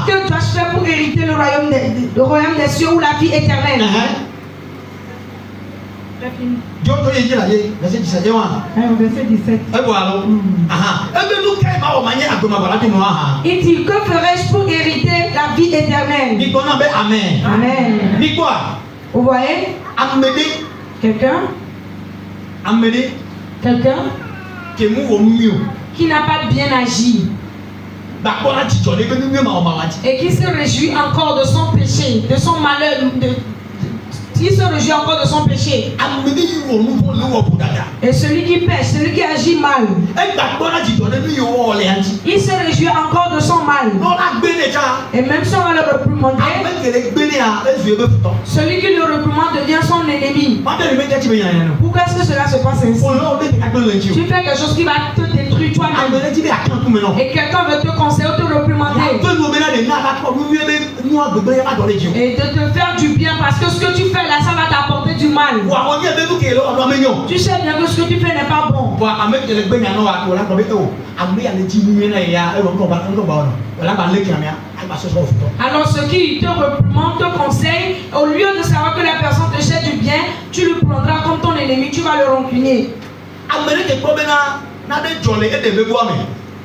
que dois-je faire pour hériter le royaume des cieux ou la vie éternelle? Verset 17. Il dit, que ferai-je pour hériter la vie éternelle? Amen. Amen. Vous voyez? Quelqu'un qui n'a pas bien agi et qui se réjouit encore de son péché, de son malheur, il se réjouit encore de son péché. Et celui qui pêche, celui qui agit mal, il se réjouit encore de son mal. Et même si on va le réprimander, celui qui le réprimande devient son ennemi. Pourquoi est-ce que cela se passe ainsi? Tu fais quelque chose qui va te détruire toi-même. Et quelqu'un veut te conseiller ou te réprimander. Et de te faire du bien parce que ce que tu fais là, ça va t'apporter du mal. Tu sais bien que ce que tu fais n'est pas bon. Alors ceux qui te reprimandent, te conseillent, au lieu de savoir que la personne te cherche du bien, tu le prendras comme ton ennemi, tu vas le rancunier.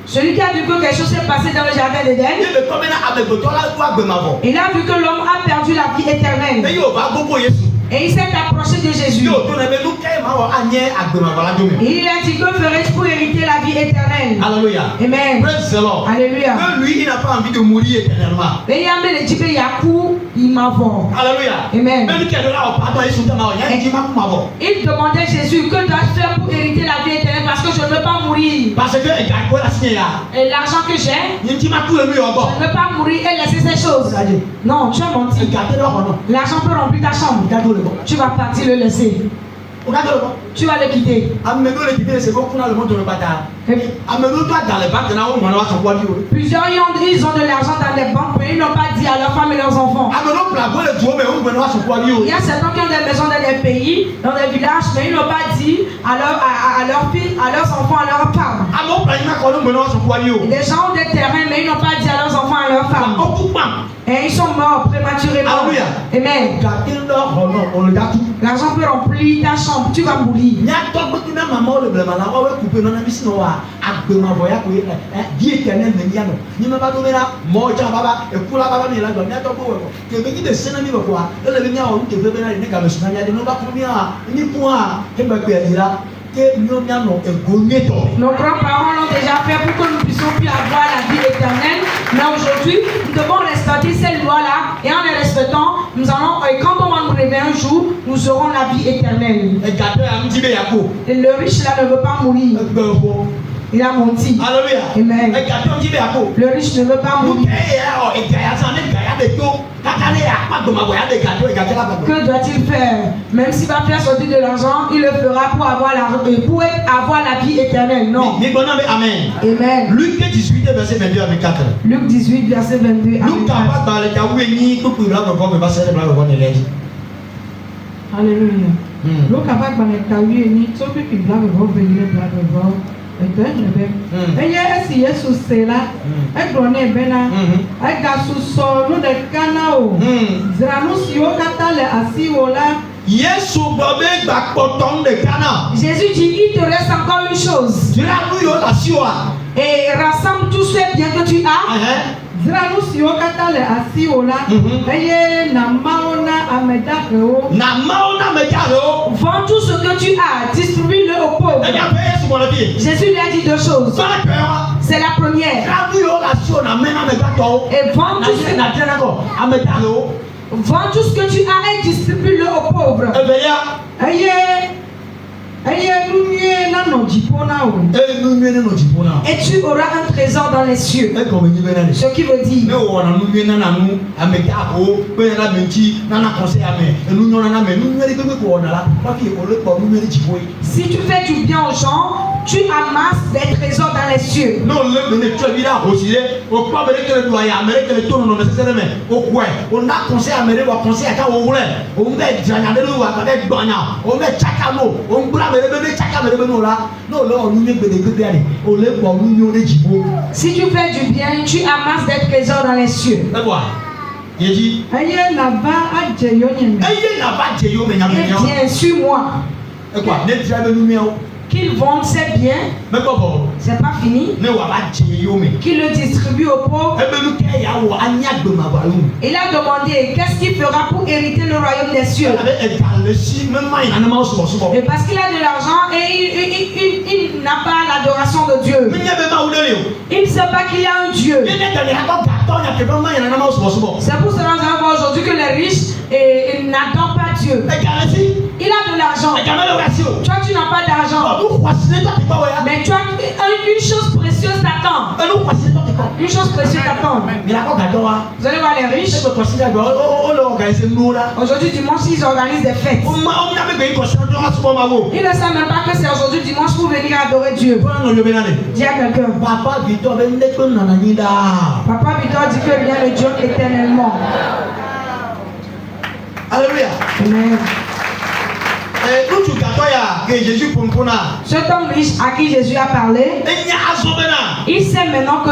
Celui qui a vu que quelque chose s'est passé dans le jardin d'Éden, il a vu que l'homme a perdu la vie éternelle. Et il s'est approché de Jésus. Et il a dit, que ferais-je pour hériter la vie éternelle? Alléluia. Amen. Praise the Lord. Alléluia. Que lui, il n'a pas envie de mourir éternellement. Et il a mis le type Yakou, il m'a vu. Alléluia. Amen. Il demandait Jésus, que dois-je faire pour hériter la vie éternelle parce que je ne veux pas mourir. Parce que et l'argent que j'ai, je ne veux pas mourir et laisser ces choses. Non, tu as menti. L'argent peut remplir ta chambre. Tu vas partir le laisser. Tu vas le quitter. Plusieurs ils ont de l'argent dans les banques, mais ils n'ont pas dit à leurs femmes et leurs enfants. Il y a certains qui ont des maisons dans des pays, dans des villages, mais ils n'ont pas dit à à leurs filles, à leurs enfants, à leurs femmes. Et des gens ont des terrains, mais ils n'ont pas dit à leurs enfants, à leurs femmes. Et ils sont morts prématurément. Alléluia. Amen. L'argent peut remplir ta chambre, tu vas mourir. Nos grands-parents l'ont déjà fait pour que nous puissions plus avoir la vie éternelle. Mais aujourd'hui, nous devons respecter ces lois-là. Et en les respectant, nous allons, et quand on va nous réveiller un jour, nous aurons la vie éternelle. Et le riche là ne veut pas mourir. Il a menti. Alléluia. Amen. Le riche ne veut pas mourir. Que doit-il faire? Même s'il va faire sortir de l'argent, il le fera pour avoir la vie éternelle. Non. Amen. Amen. Luc 18, verset 22 à 24. Luc 18, verset 22 à 24. Alléluia. Luc avak banetawi ni tsopi kibla bebo venir bla bebo. Eye esi Yesu se la egblɔ nɛ bena egasusɔ nu ɖeka na o dzra nu siwo katã le asiwò la. Yesu gbɔ be gbakpɔtɔ nu ɖeka na. Jésus dit il te reste encore une chose. Dzra nu yiwo le asiwòa. Et rassemble tous ces biens que tu as. Dzra nu siwo katã le asiwò la eye namawo na ame dahewo. Namawo na ame dahewo. Vends tout ce que tu as, distribue-le aux pauvres. Jésus lui a dit deux choses. C'est la première. Et vends tout ce que tu as et distribue-le aux pauvres. Et tu auras un trésor dans les cieux. Ce qui veut dire si tu fais du bien aux gens, tu amasses des trésors dans les cieux. Si tu fais du bien, tu amasses des trésors dans les cieux. Et bien, suis-moi. Qu'il vende ses biens, c'est pas fini. Qu'il le distribue aux pauvres. Il a demandé qu'est-ce qu'il fera pour hériter le royaume des cieux. Et parce qu'il a de l'argent et il n'a pas l'adoration de Dieu. Il ne sait pas qu'il y a un Dieu. C'est pour cela aujourd'hui que les riches n'adorent pas Dieu. Il a de l'argent. Toi, tu n'as pas d'argent. Mais tu as une chose précieuse t'attend. Une chose précieuse t'attend. Vous allez voir les riches. Aujourd'hui dimanche, ils organisent des fêtes. Ils ne savent même pas que c'est aujourd'hui dimanche pour venir adorer Dieu. Dis à quelqu'un. Papa Victor dit que rien ne dure éternellement. Alléluia. Amen. Cet homme riche à qui Jésus a parlé, il sait maintenant que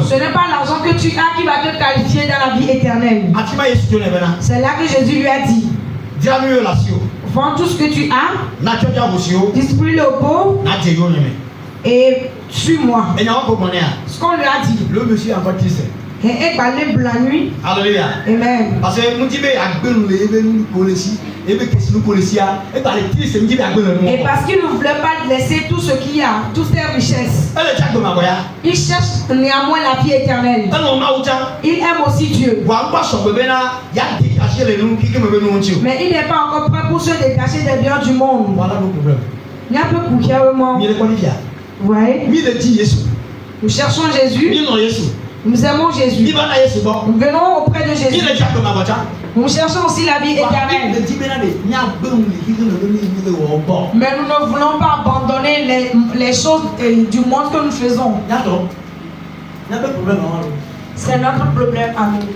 ce n'est pas l'argent que tu as qui va te qualifier dans la vie éternelle. C'est là que Jésus lui a dit: vends tout ce que tu as, distribue-le aux pauvres et suis-moi. Ce qu'on lui a dit. Le monsieur est encore triste. Et la nuit. Alléluia. Amen. Parce que nous disons et parce qu'il ne voulait pas laisser tout ce qu'il y a, toutes ses richesses. Il cherche néanmoins la vie éternelle. Il aime aussi Dieu. Mais il n'est pas encore prêt pour se détacher des biens du monde. Voilà nos problèmes. Il y a peu pour qui a vraiment. Vous voyez? Nous cherchons Jésus. Nous aimons Jésus. Nous venons auprès de Jésus. Nous cherchons aussi la vie éternelle. Mais nous ne voulons pas abandonner les choses du monde que nous faisons. C'est notre problème à nous.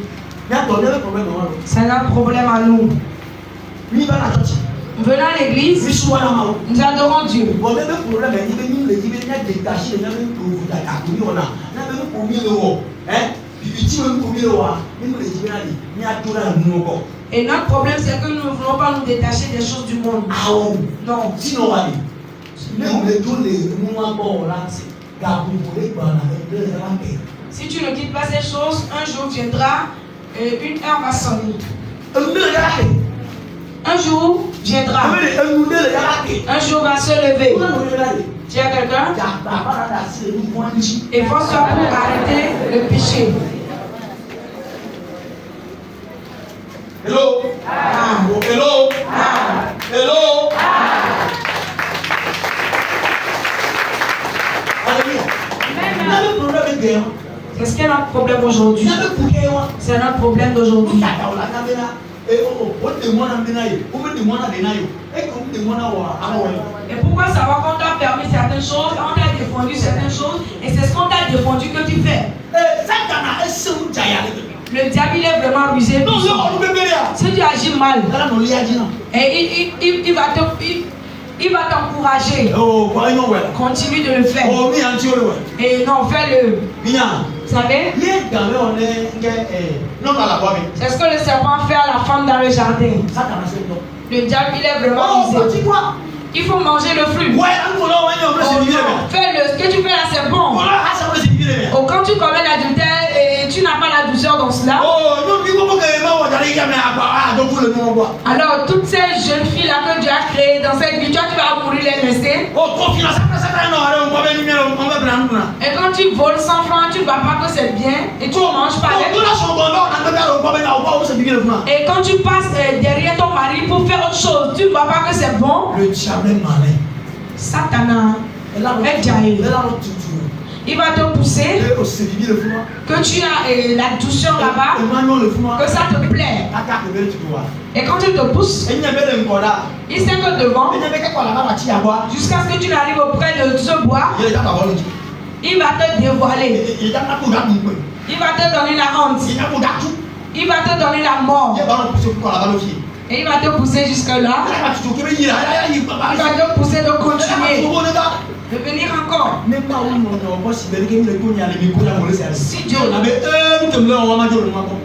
C'est un problème à nous. Venons à l'église, nous adorons Dieu. Et notre problème, c'est que nous ne voulons pas nous détacher des choses du monde. Non. Si tu ne quittes pas ces choses, un jour viendra et une heure va sonner. Un jour viendra. Un jour va se lever. Tu as quelqu'un? Et force-toi pour arrêter le péché. Hello? Hello? Hello? Alléluia. Est-ce qu'il y a un problème aujourd'hui? C'est notre problème d'aujourd'hui. Et pourquoi savoir qu'on t'a permis certaines choses, on t'a défendu certaines choses, et c'est ce qu'on t'a défendu que tu fais? Le diable il est vraiment rusé. Si tu agis mal, et il va t'encourager. Continue de le faire. Et non, fais-le. Vous savez? C'est ce que le serpent fait à la femme dans le jardin. Le diable il est vraiment rusé. Il faut manger le fruit. Fais-le. Ce que tu fais là, c'est bon. Oh, quand tu commets l'adultère et tu n'as pas la douceur dans cela. Alors, toutes ces jeunes filles-là que Dieu a créées dans cette vie, toi, tu vas mourir les laisser. Et quand tu voles 100 francs, tu ne vois pas que c'est bien et tu ne manges pas. Et quand tu passes derrière ton mari pour faire autre chose, tu ne vois pas que c'est bon. Satan est jailli. Il va te pousser que tu as la douceur là-bas, que ça te plaît. Et quand il te pousse, il sait que devant, jusqu'à ce que tu n'arrives auprès de ce bois, il va te dévoiler. Il va te donner la honte. Il va te donner la mort. Et il va te pousser jusque-là. Il va te pousser de continuer. De venir encore.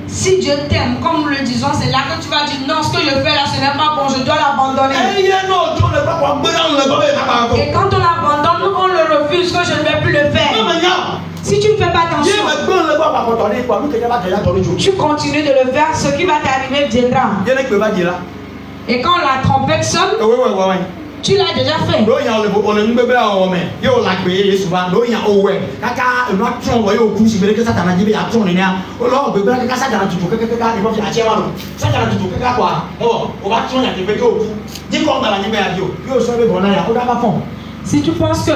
Si Dieu t'aime, comme nous le disons, c'est là que tu vas dire non, ce que je fais là, ce n'est pas bon, je dois l'abandonner. Et quand on l'abandonne, on le refuse, que je ne vais plus le faire. Si tu ne fais pas attention, tu continues de le faire, ce qui va t'arriver viendra. Et quand la trompette sonne, tu l'as déjà fait. Si tu penses que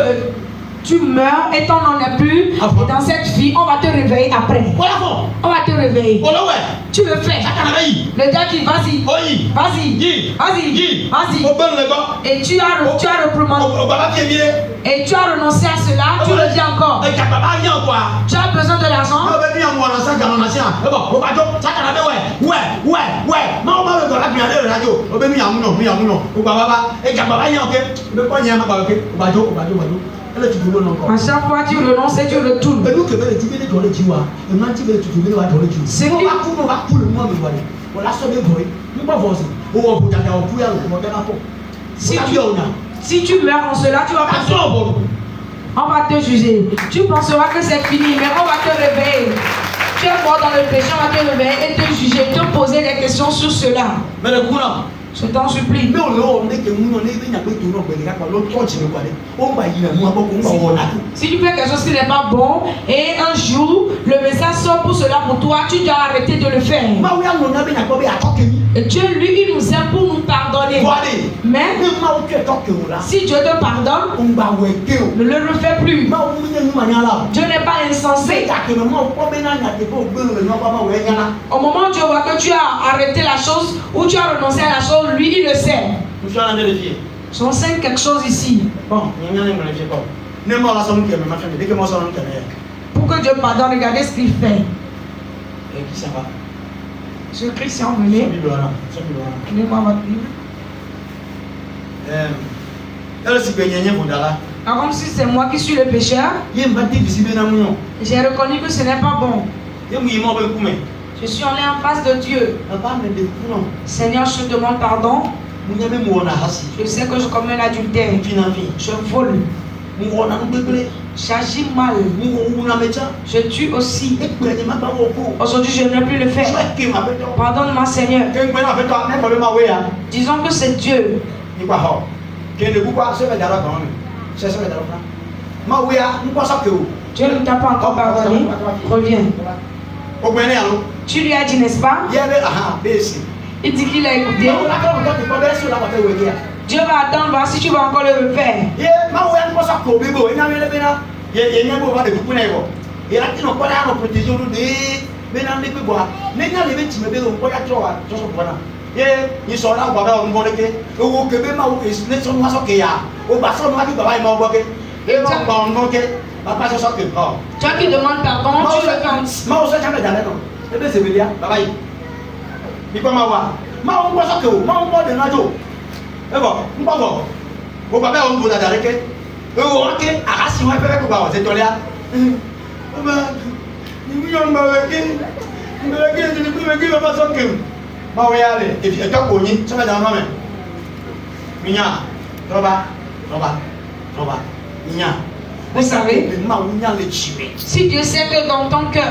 tu meurs et ton nom n'est plus dans cette vie, on va te réveiller après. On va te réveiller. Tu le fais. Le diable dit vas-y, vas-y, vas-y, vas-y. Et tu as reprimandé. Et tu as renoncé à cela, tu le dis encore. Tu as besoin de l'argent. À chaque fois tu renonces et tu retournes. Si tu meurs en cela, tu vas passer. On va te juger. Tu penseras que c'est fini, mais on va te réveiller. Tu es mort dans le péché, on va te réveiller et te juger, te poser des questions sur cela. Je t'en supplie. Si tu fais quelque chose qui n'est pas bon et un jour le message sort pour cela pour toi, tu dois arrêter de le faire. Et Dieu lui il nous aime pour nous pardonner. Mais si Dieu te pardonne, ne le refais plus. Dieu n'est pas insensé. Au moment où Dieu voit que tu as arrêté la chose ou tu as renoncé à la chose, lui il le sait. J'enseigne quelque chose ici. Pour que Dieu pardonne, regardez ce qu'il fait. Ce Christ est emmené. Donnez-moi votre Bible. Alors, comme si c'est moi qui suis le pécheur, j'ai reconnu que ce n'est pas bon. Je suis allé en face de Dieu. Seigneur, je te demande pardon. Je sais que je commets un adultère. Je vole. J'agis mal. Je tue aussi. Aujourd'hui, je ne vais plus le faire. Pardonne-moi, Seigneur. Disons que c'est Dieu. Dieu ne t'a pas encore pardonné. Reviens. Tu lui as dit, n'est-ce pas? Il dit qu'il a écouté. Dieu va attendre, voir si tu vas encore le refaire. Toi qui demandes pardon, tu le fais. Vous savez, si Dieu sait que dans ton cœur,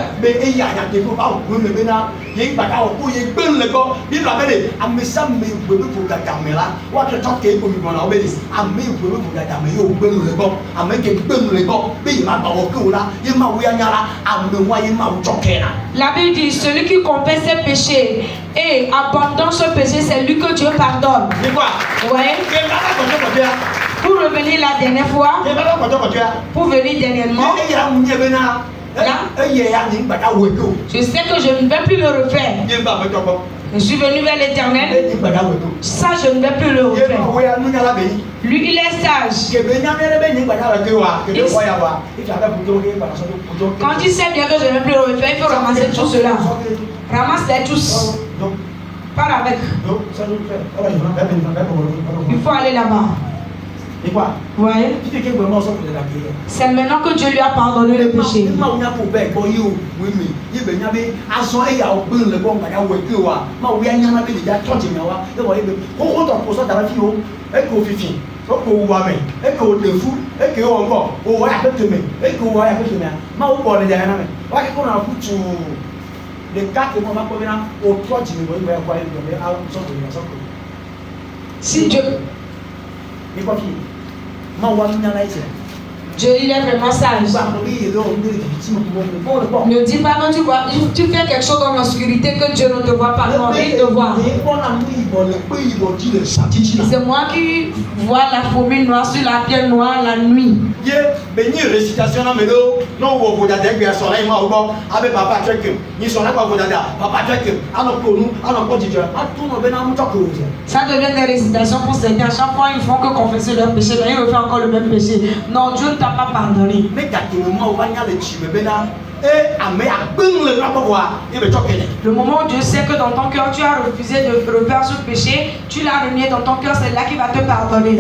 la Bible dit, celui qui confesse ses péchés et abandonne ce péché, c'est lui que Dieu pardonne. Ouais. Pour revenir la dernière fois, pour venir dernièrement, là, je sais que je ne vais plus le refaire. Je suis venu vers l'Éternel. Ça, je ne vais plus le refaire. Lui, il est sage. Quand il sait bien que je ne vais plus le refaire, il faut ramasser tout cela. Ramasse-les tous. Parle avec. Il faut aller là-bas. Ouais. C'est maintenant que Dieu lui a pardonné le péché. Si Dieu... Dieu, il est vraiment sage. Ne dis pas quand tu fais quelque chose dans l'obscurité que Dieu ne te voit pas. Non, il te voit. C'est moi qui vois la fourmi noire sur la pierre noire la nuit. Ça devient des récitations pour certains. À chaque fois, ils font que confesser leur péché, mais ils refont encore le même péché. Non, Dieu ne t'a pas pardonné. Le moment où Dieu sait que dans ton cœur tu as refusé de refaire ce péché, tu l'as renié dans ton cœur, c'est là qu'il va te pardonner.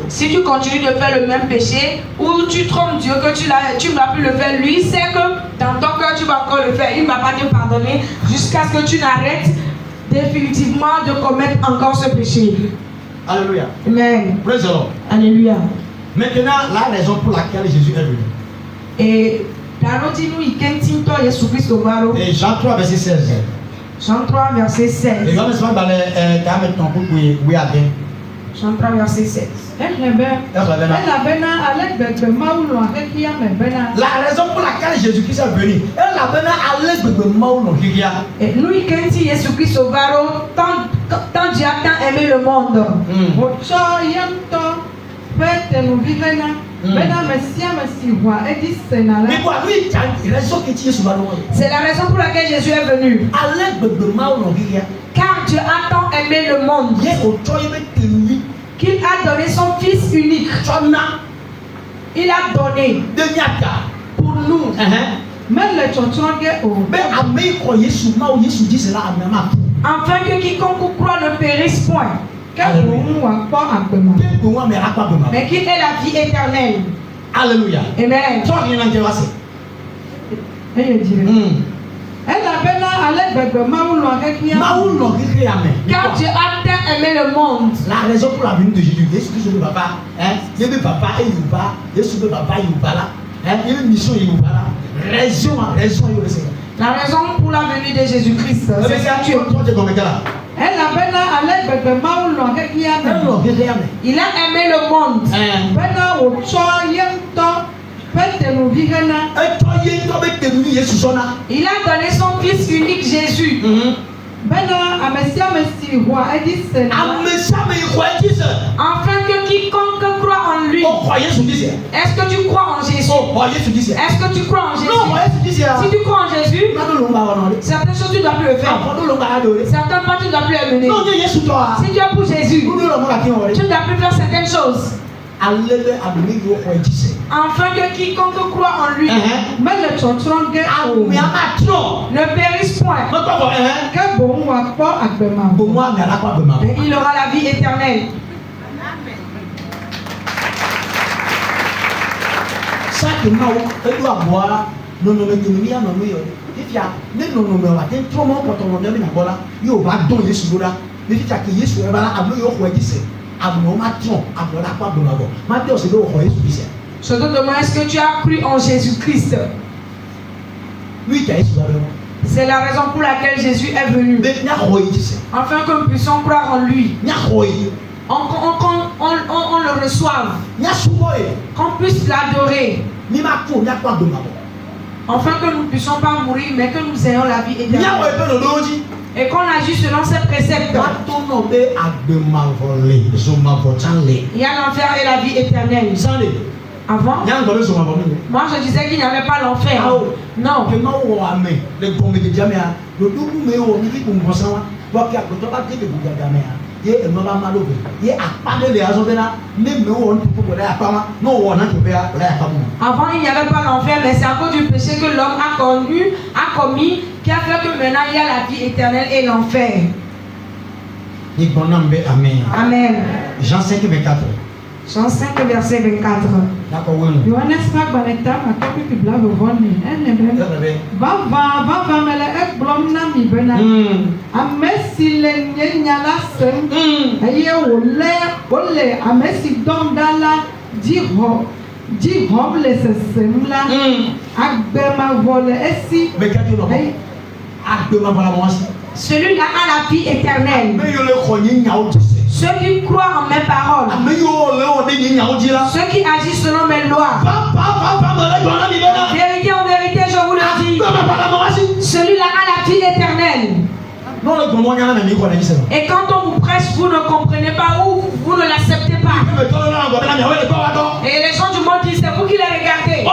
Si tu continues de faire le même péché, ou tu trompes Dieu que tu ne vas plus le faire, lui sait que dans ton cœur tu vas encore le faire, il ne va pas te pardonner jusqu'à ce que tu n'arrêtes définitivement de commettre encore ce péché. Alléluia. Amen. Praise the Lord. Alléluia. Maintenant, la raison pour laquelle Jésus est venu. Et Jean 3, verset 16. Jean 3, verset 16. Jean 3, verset 16. La raison pour laquelle Jésus-Christ est venu. Nous, Jésus-Christ tant Dieu a tant aimé le monde. C'est la raison pour laquelle Jésus est venu. Car Dieu a tant aimé le monde qu'il a donné son Fils unique. Il a donné pour nous. Même le tchotchongue au. Afin que quiconque croit ne périsse point, mais qu'il ait la vie éternelle. Alléluia. Amen. Car Dieu a tant aimé le monde. La raison pour la venue de Jésus, Jésus le papa, il y a papa et il va, Jésus le papa il va là, il y a une mission il va là. Raison il le Seigneur. La raison pour la venue de Jésus-Christ, c'est que Dieu. Il a aimé le monde. Il a donné son Fils unique Jésus. Afin que quiconque croit en lui. Est-ce que tu crois en Jésus? Est-ce que tu crois en Jésus? Si tu crois en Jésus, certaines choses tu ne dois plus le faire. Certains pas tu ne dois plus les mener. Si tu es pour Jésus, tu ne dois plus faire certaines choses. Afin que quiconque croit en lui ne périsse point, mais il aura la vie éternelle. Je te demande, est-ce que tu as cru en Jésus-Christ? C'est la raison pour laquelle Jésus est venu. Afin que nous puissions croire en lui. On le reçoive. Qu'on puisse l'adorer. Afin que nous ne puissions pas mourir, mais que nous ayons la vie éternelle. Et qu'on agisse selon ses préceptes. Il y a l'enfer et la vie éternelle. Avant, moi je disais qu'il n'y avait pas l'enfer. Non. Avant il n'y avait pas l'enfer, mais c'est à cause du péché que l'homme a commis, qui a fait que maintenant il y a la vie éternelle et l'enfer. Amen. Jean 5, 24. Jean 5, verset 24. Johannes Magbaneta matopi pibla bovone va mele ekblom na mi bena amesi le nyala sem eye ole amesi dom dala di hom le sesem la agbema vole esi celui-là a la vie éternelle. Ceux qui croient en mes paroles, ceux qui agissent selon mes lois, en vérité, je vous le dis, celui-là a la vie éternelle. Et quand on vous prêche, vous ne comprenez pas ou vous ne l'acceptez pas. Et les gens du monde disent, c'est vous qui les regardez. On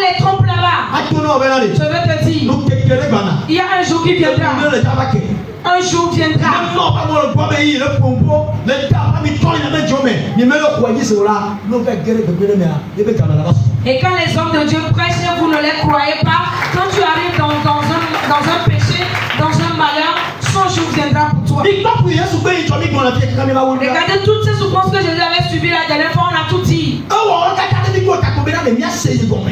les trompe là-bas. Je veux te dire, il y a un jour qui viendra. Un jour viendra. Et quand les hommes de Dieu prêchent, vous ne les croyez pas. Quand tu arrives dans un péché, dans un malheur, son jour viendra pour toi. Regardez toutes ces souffrances que Jésus avait suivies la dernière fois, on a tout dit.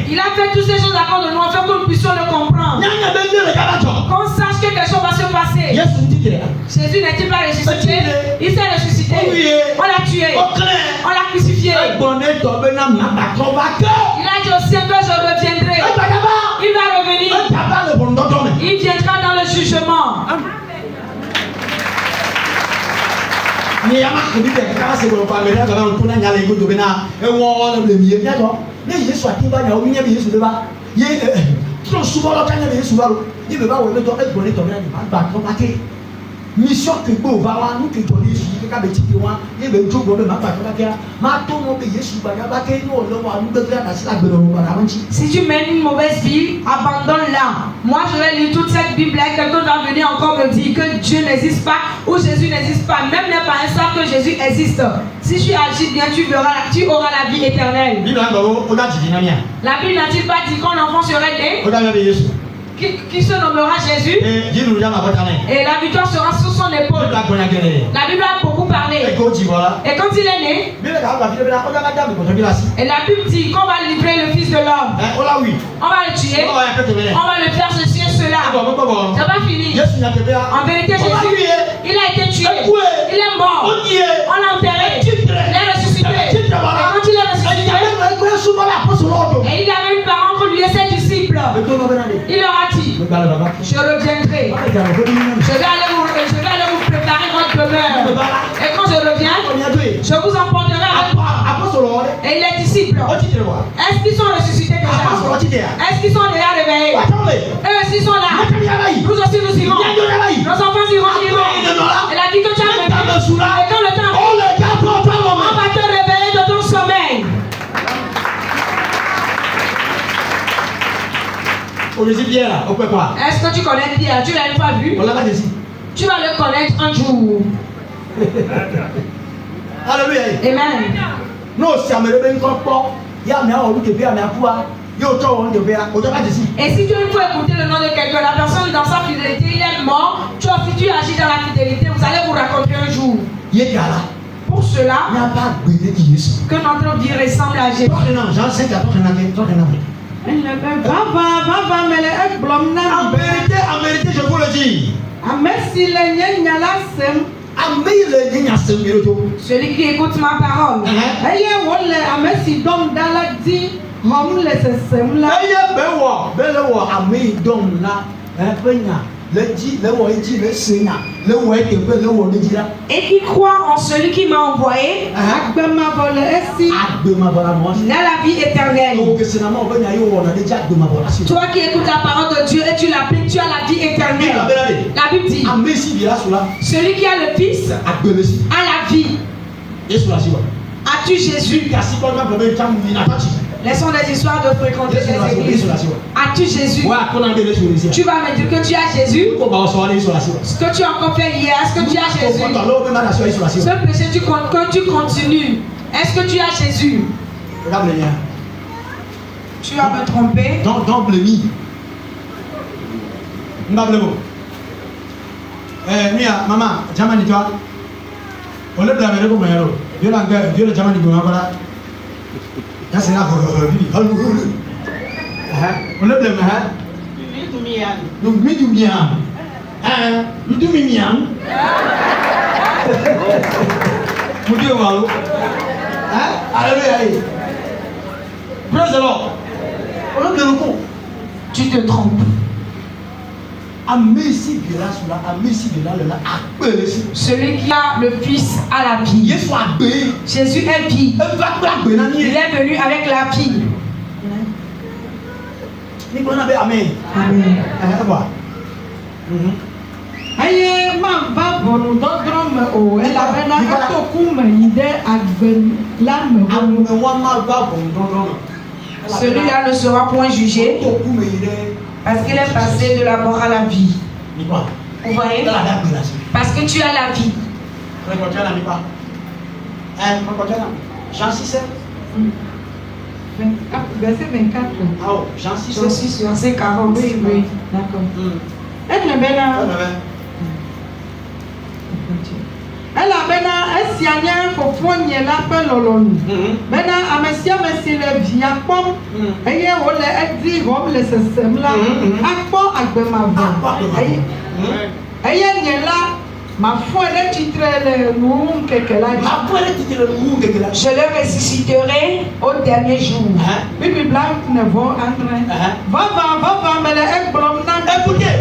Il a fait toutes ces choses à cause de nous afin que nous puissions le comprendre. Qu'on sache que quelque chose va se passer. Jésus n'est-il pas ressuscité? Il s'est ressuscité. On l'a tué. On l'a crucifié. Il a dit au ciel que je reviendrai. Il va revenir. Il viendra dans le jugement. mission que vous va nous que donner ici que petit que moi et ben tout problème ma pas là ma tout mon pays Jésus ba ba que nous on nous de la Si tu mènes une mauvaise vie, abandonne-la. Moi, je vais lire toute cette Bible et quelqu'un va venir encore me dire que Dieu n'existe pas ou Jésus n'existe pas. Même les parents savent que Jésus existe. Si tu agis bien, tu auras la vie éternelle. La Bible n'a-t-il pas dit qu'un enfant serait né qui se nommera Jésus et la victoire sera sur son épaule. La Bible a beaucoup parlé. Et quand il est né, et la Bible dit qu'on va livrer le Fils de l'homme. On va le tuer, on va le faire ceci et cela. C'est pas fini. En vérité, Jésus, il a été tué, il est mort, on l'a enterré, il est ressuscité. Et quand il est ressuscité, et il avait une parole pour lui et ses disciples, il leur a dit, je reviendrai, je vais aller vous préparer votre demeure. Et quand je reviens, je vous emporterai avec moi. Et les disciples, est-ce qu'ils sont ressuscités déjà? Est-ce qu'ils sont déjà réveillés? Eux aussi sont là. Nous aussi nous irons. Nos enfants iront. Elle a dit que tu as réveillé. Et quand le temps on va te réveiller de ton sommeil. Est-ce que tu connais Pierre? Tu l'as une fois vu? Tu vas le connaître un jour. Alléluia. Amen. Non, si on me réveille encore, il y a un homme qui vient à ma foi. Et si tu veux écouter le nom de quelqu'un, la personne dans sa fidélité, il est mort. Toi, si tu agis dans la fidélité, vous allez vous raconter un jour. Pour cela, que notre vie ressemble à Jésus. En vérité, je vous le dis. Celui qui écoute ma parole. Et qui croit en celui qui m'a envoyé dans la vie éternelle. Toi qui écoutes la parole de Dieu et tu l'appliques, tu as la vie éternelle. La Bible dit, celui qui a le Fils a la vie. As-tu Jésus? Laissons des histoires de fréquenter les églises. As-tu Jésus? Tu vas me dire que tu as Jésus. Ce que tu as encore fait hier, est-ce que tu as Jésus? Ce péché que tu continues, est-ce que tu as Jésus? Tu vas me tromper. Don't blame me. Mia, maman, Jamani, toi. On le blâme comme un héros. Dieu le Jamani comme un héros. C'est là, on le blâme, hein? Nous du bien. Nous du bien. Mon Dieu, malo. Alléluia. Praise the Lord. On le blâme. Tu te trompes. Celui qui a le Fils a la vie. Jésus est vie. Il est venu avec la vie. Amen. Celui-là ne sera point jugé parce qu'il est passé de la mort à la vie. Vous voyez? Parce que tu as la vie. Jean 6, verset 24. Jean 6, je suis sur verset 40. Oui, d'accord. Elle a bena esianya fofo nyela pe lolonu bena amesia mesi le via pom eye wo le edi rom le sesem la akpo agbemavo eye nyela ma foi le titre le mum kekela je le ressusciterai au dernier jour. Bibi blanc ne vaut André va me le ekblom na écoutez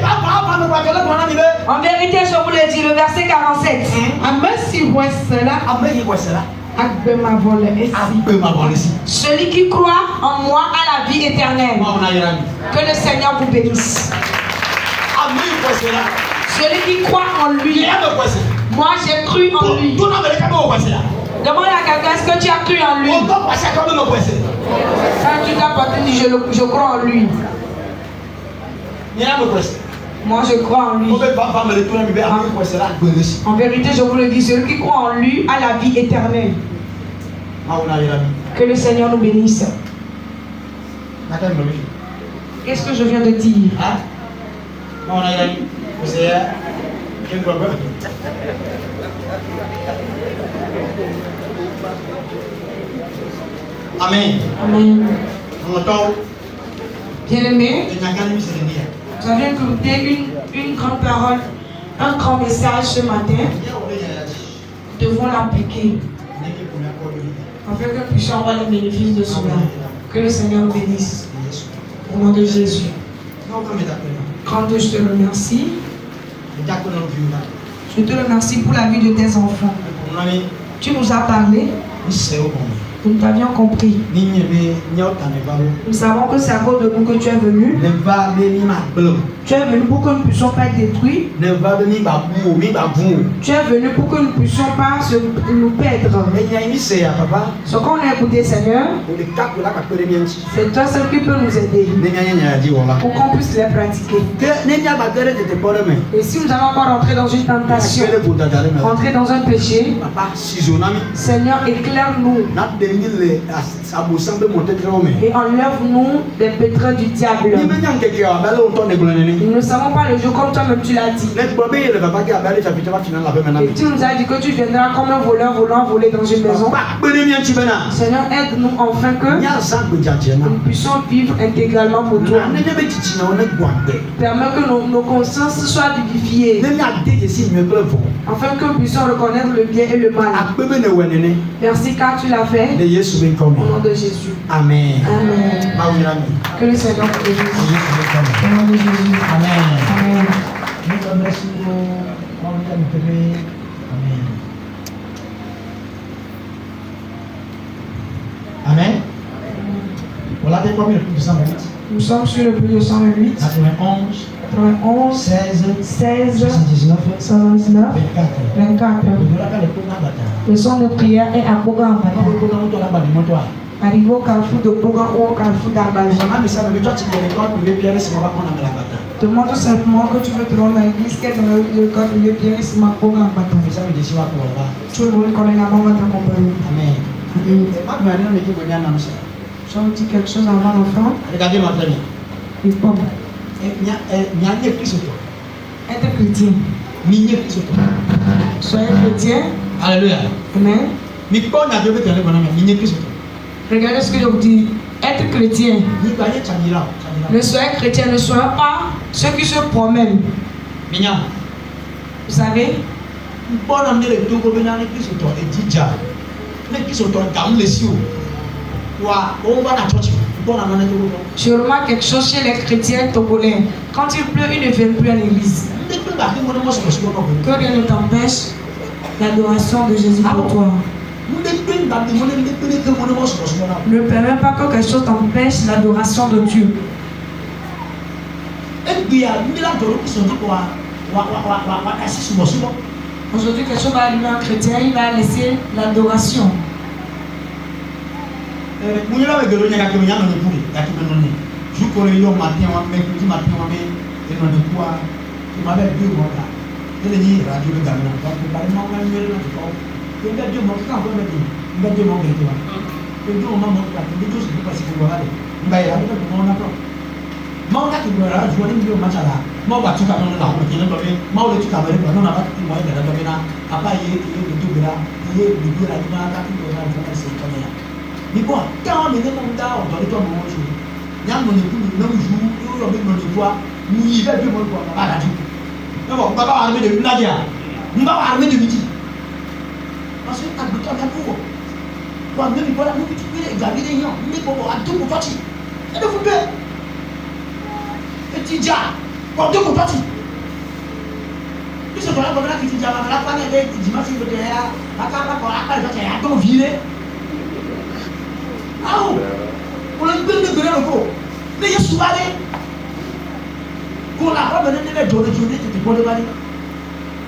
en vérité je vous le dis le verset 47 amesi wesela celui qui croit en moi a la vie éternelle. Que le Seigneur vous bénisse. Celui qui croit en lui. Moi, j'ai cru en lui. Demande à quelqu'un, est-ce que tu as cru en lui? Quand tu t'as pas dit, je crois en lui. Moi, je crois en lui. En vérité, je vous le dis, celui qui croit en lui a la vie éternelle. Que le Seigneur nous bénisse. Qu'est-ce que je viens de dire? Amen. Amen. Bien-aimé, nous avions écouté une grande parole, un grand message ce matin. Nous devons l'appliquer afin que nous puissions avoir les bénéfices de cela. Que le Seigneur nous bénisse. Au nom de Jésus. Grand Dieu, je te remercie. Je te remercie pour la vie de tes enfants. Tu nous as parlé. Nous t'avions compris. Nous savons que c'est à cause de nous que tu es venu. Tu es venu pour que nous ne puissions pas être détruits. Tu es venu pour que nous ne puissions pas nous perdre. Ce qu'on a écouté, Seigneur, c'est toi seul qui peux nous aider pour qu'on puisse les pratiquer. Et si nous allons pas rentrer dans une tentation, rentrer dans un péché, Seigneur, éclaire-nous et enlève-nous des pétrins du diable. Nous ne savons pas le jour comme toi-même tu l'as dit. Et tu nous as dit que tu viendras comme un voleur voulant voler dans une maison. Seigneur, aide-nous enfin que nous puissions vivre intégralement pour toi. Permets que nos consciences soient vivifiées. Afin que nous puissions reconnaître le bien et le mal. Merci car tu l'as fait. Au nom de Jésus. Amen. Amen. Que le Seigneur te bénisse. Au nom de Jésus. Amen. Amen. Amen. Voilà, t'es combien le plus de 128? Nous sommes sur le plus de 128. 91. 91, 16, 79, 24. Le son de prière est à Boga. Arrivé au carrefour de Boga ou au carrefour d'Arbaji. Demande simplement que tu veux te rendre à l'église qui est dans le corps de Pierre et Sima Boga en bâton. Tout le monde connaît la maman de t'accompagner. Amen. Je vous dis quelque chose avant l'enfant. Regardez-moi très bien. Il faut être chrétien. Soyez chrétien. Alléluia. Amen. Regardez ce que je vous dis. Être chrétien. Ne soyez chrétien, ne soyez pas ceux qui se promènent. Vous savez? Je remarque quelque chose chez les chrétiens togolais. Quand il pleut, ils ne viennent plus à l'église. Que rien ne t'empêche l'adoration de Jésus pour toi. Ne permets pas que quelque chose t'empêche l'adoration de Dieu. Aujourd'hui, quelque chose va arriver à un chrétien, il va laisser l'adoration.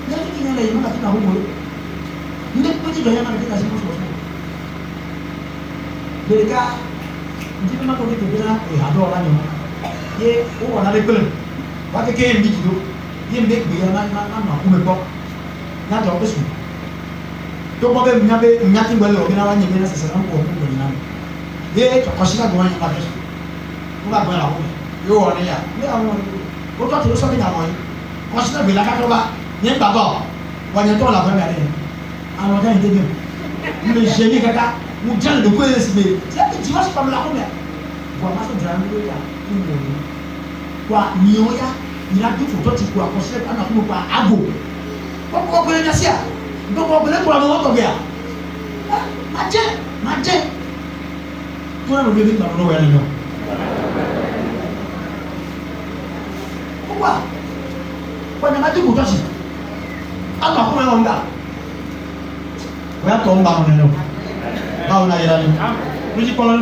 Nanti kita lagi mana kita hubung. Ini pun juga yang kita semua semua. Mereka, jadi memang kalau kita bilang, ada orang yang, ye, orang ada pelan, pakai kain di situ, ye make biar mana aku mepok, nak jauh kesu. Tuh pakai nyati balik, orang orang yang biasa sekarang aku bilang, ye, kosnya dua yang pakai, bukan boleh aku, yo orang ya, ni orang, orang terus sampai nyamai, kosnya bilang kan coba, ni bapak, wanita tu lah berapa ni, orang yang itu dia, ni jadi kakak. Mujan de quoi est-ce que c'est tu vas pas me la combien quoi masuk jalan dulu ya ini kwa nioya ila tu foto ti kwa concept ana kuma kwa ago ko boleh nyasia ndo ko boleh kwa moto ya maje kuna no bebe ba no ya no kwa na mati kutoshi ana kuma onda wa to mba no no. Kau nak jalan, mesti kalau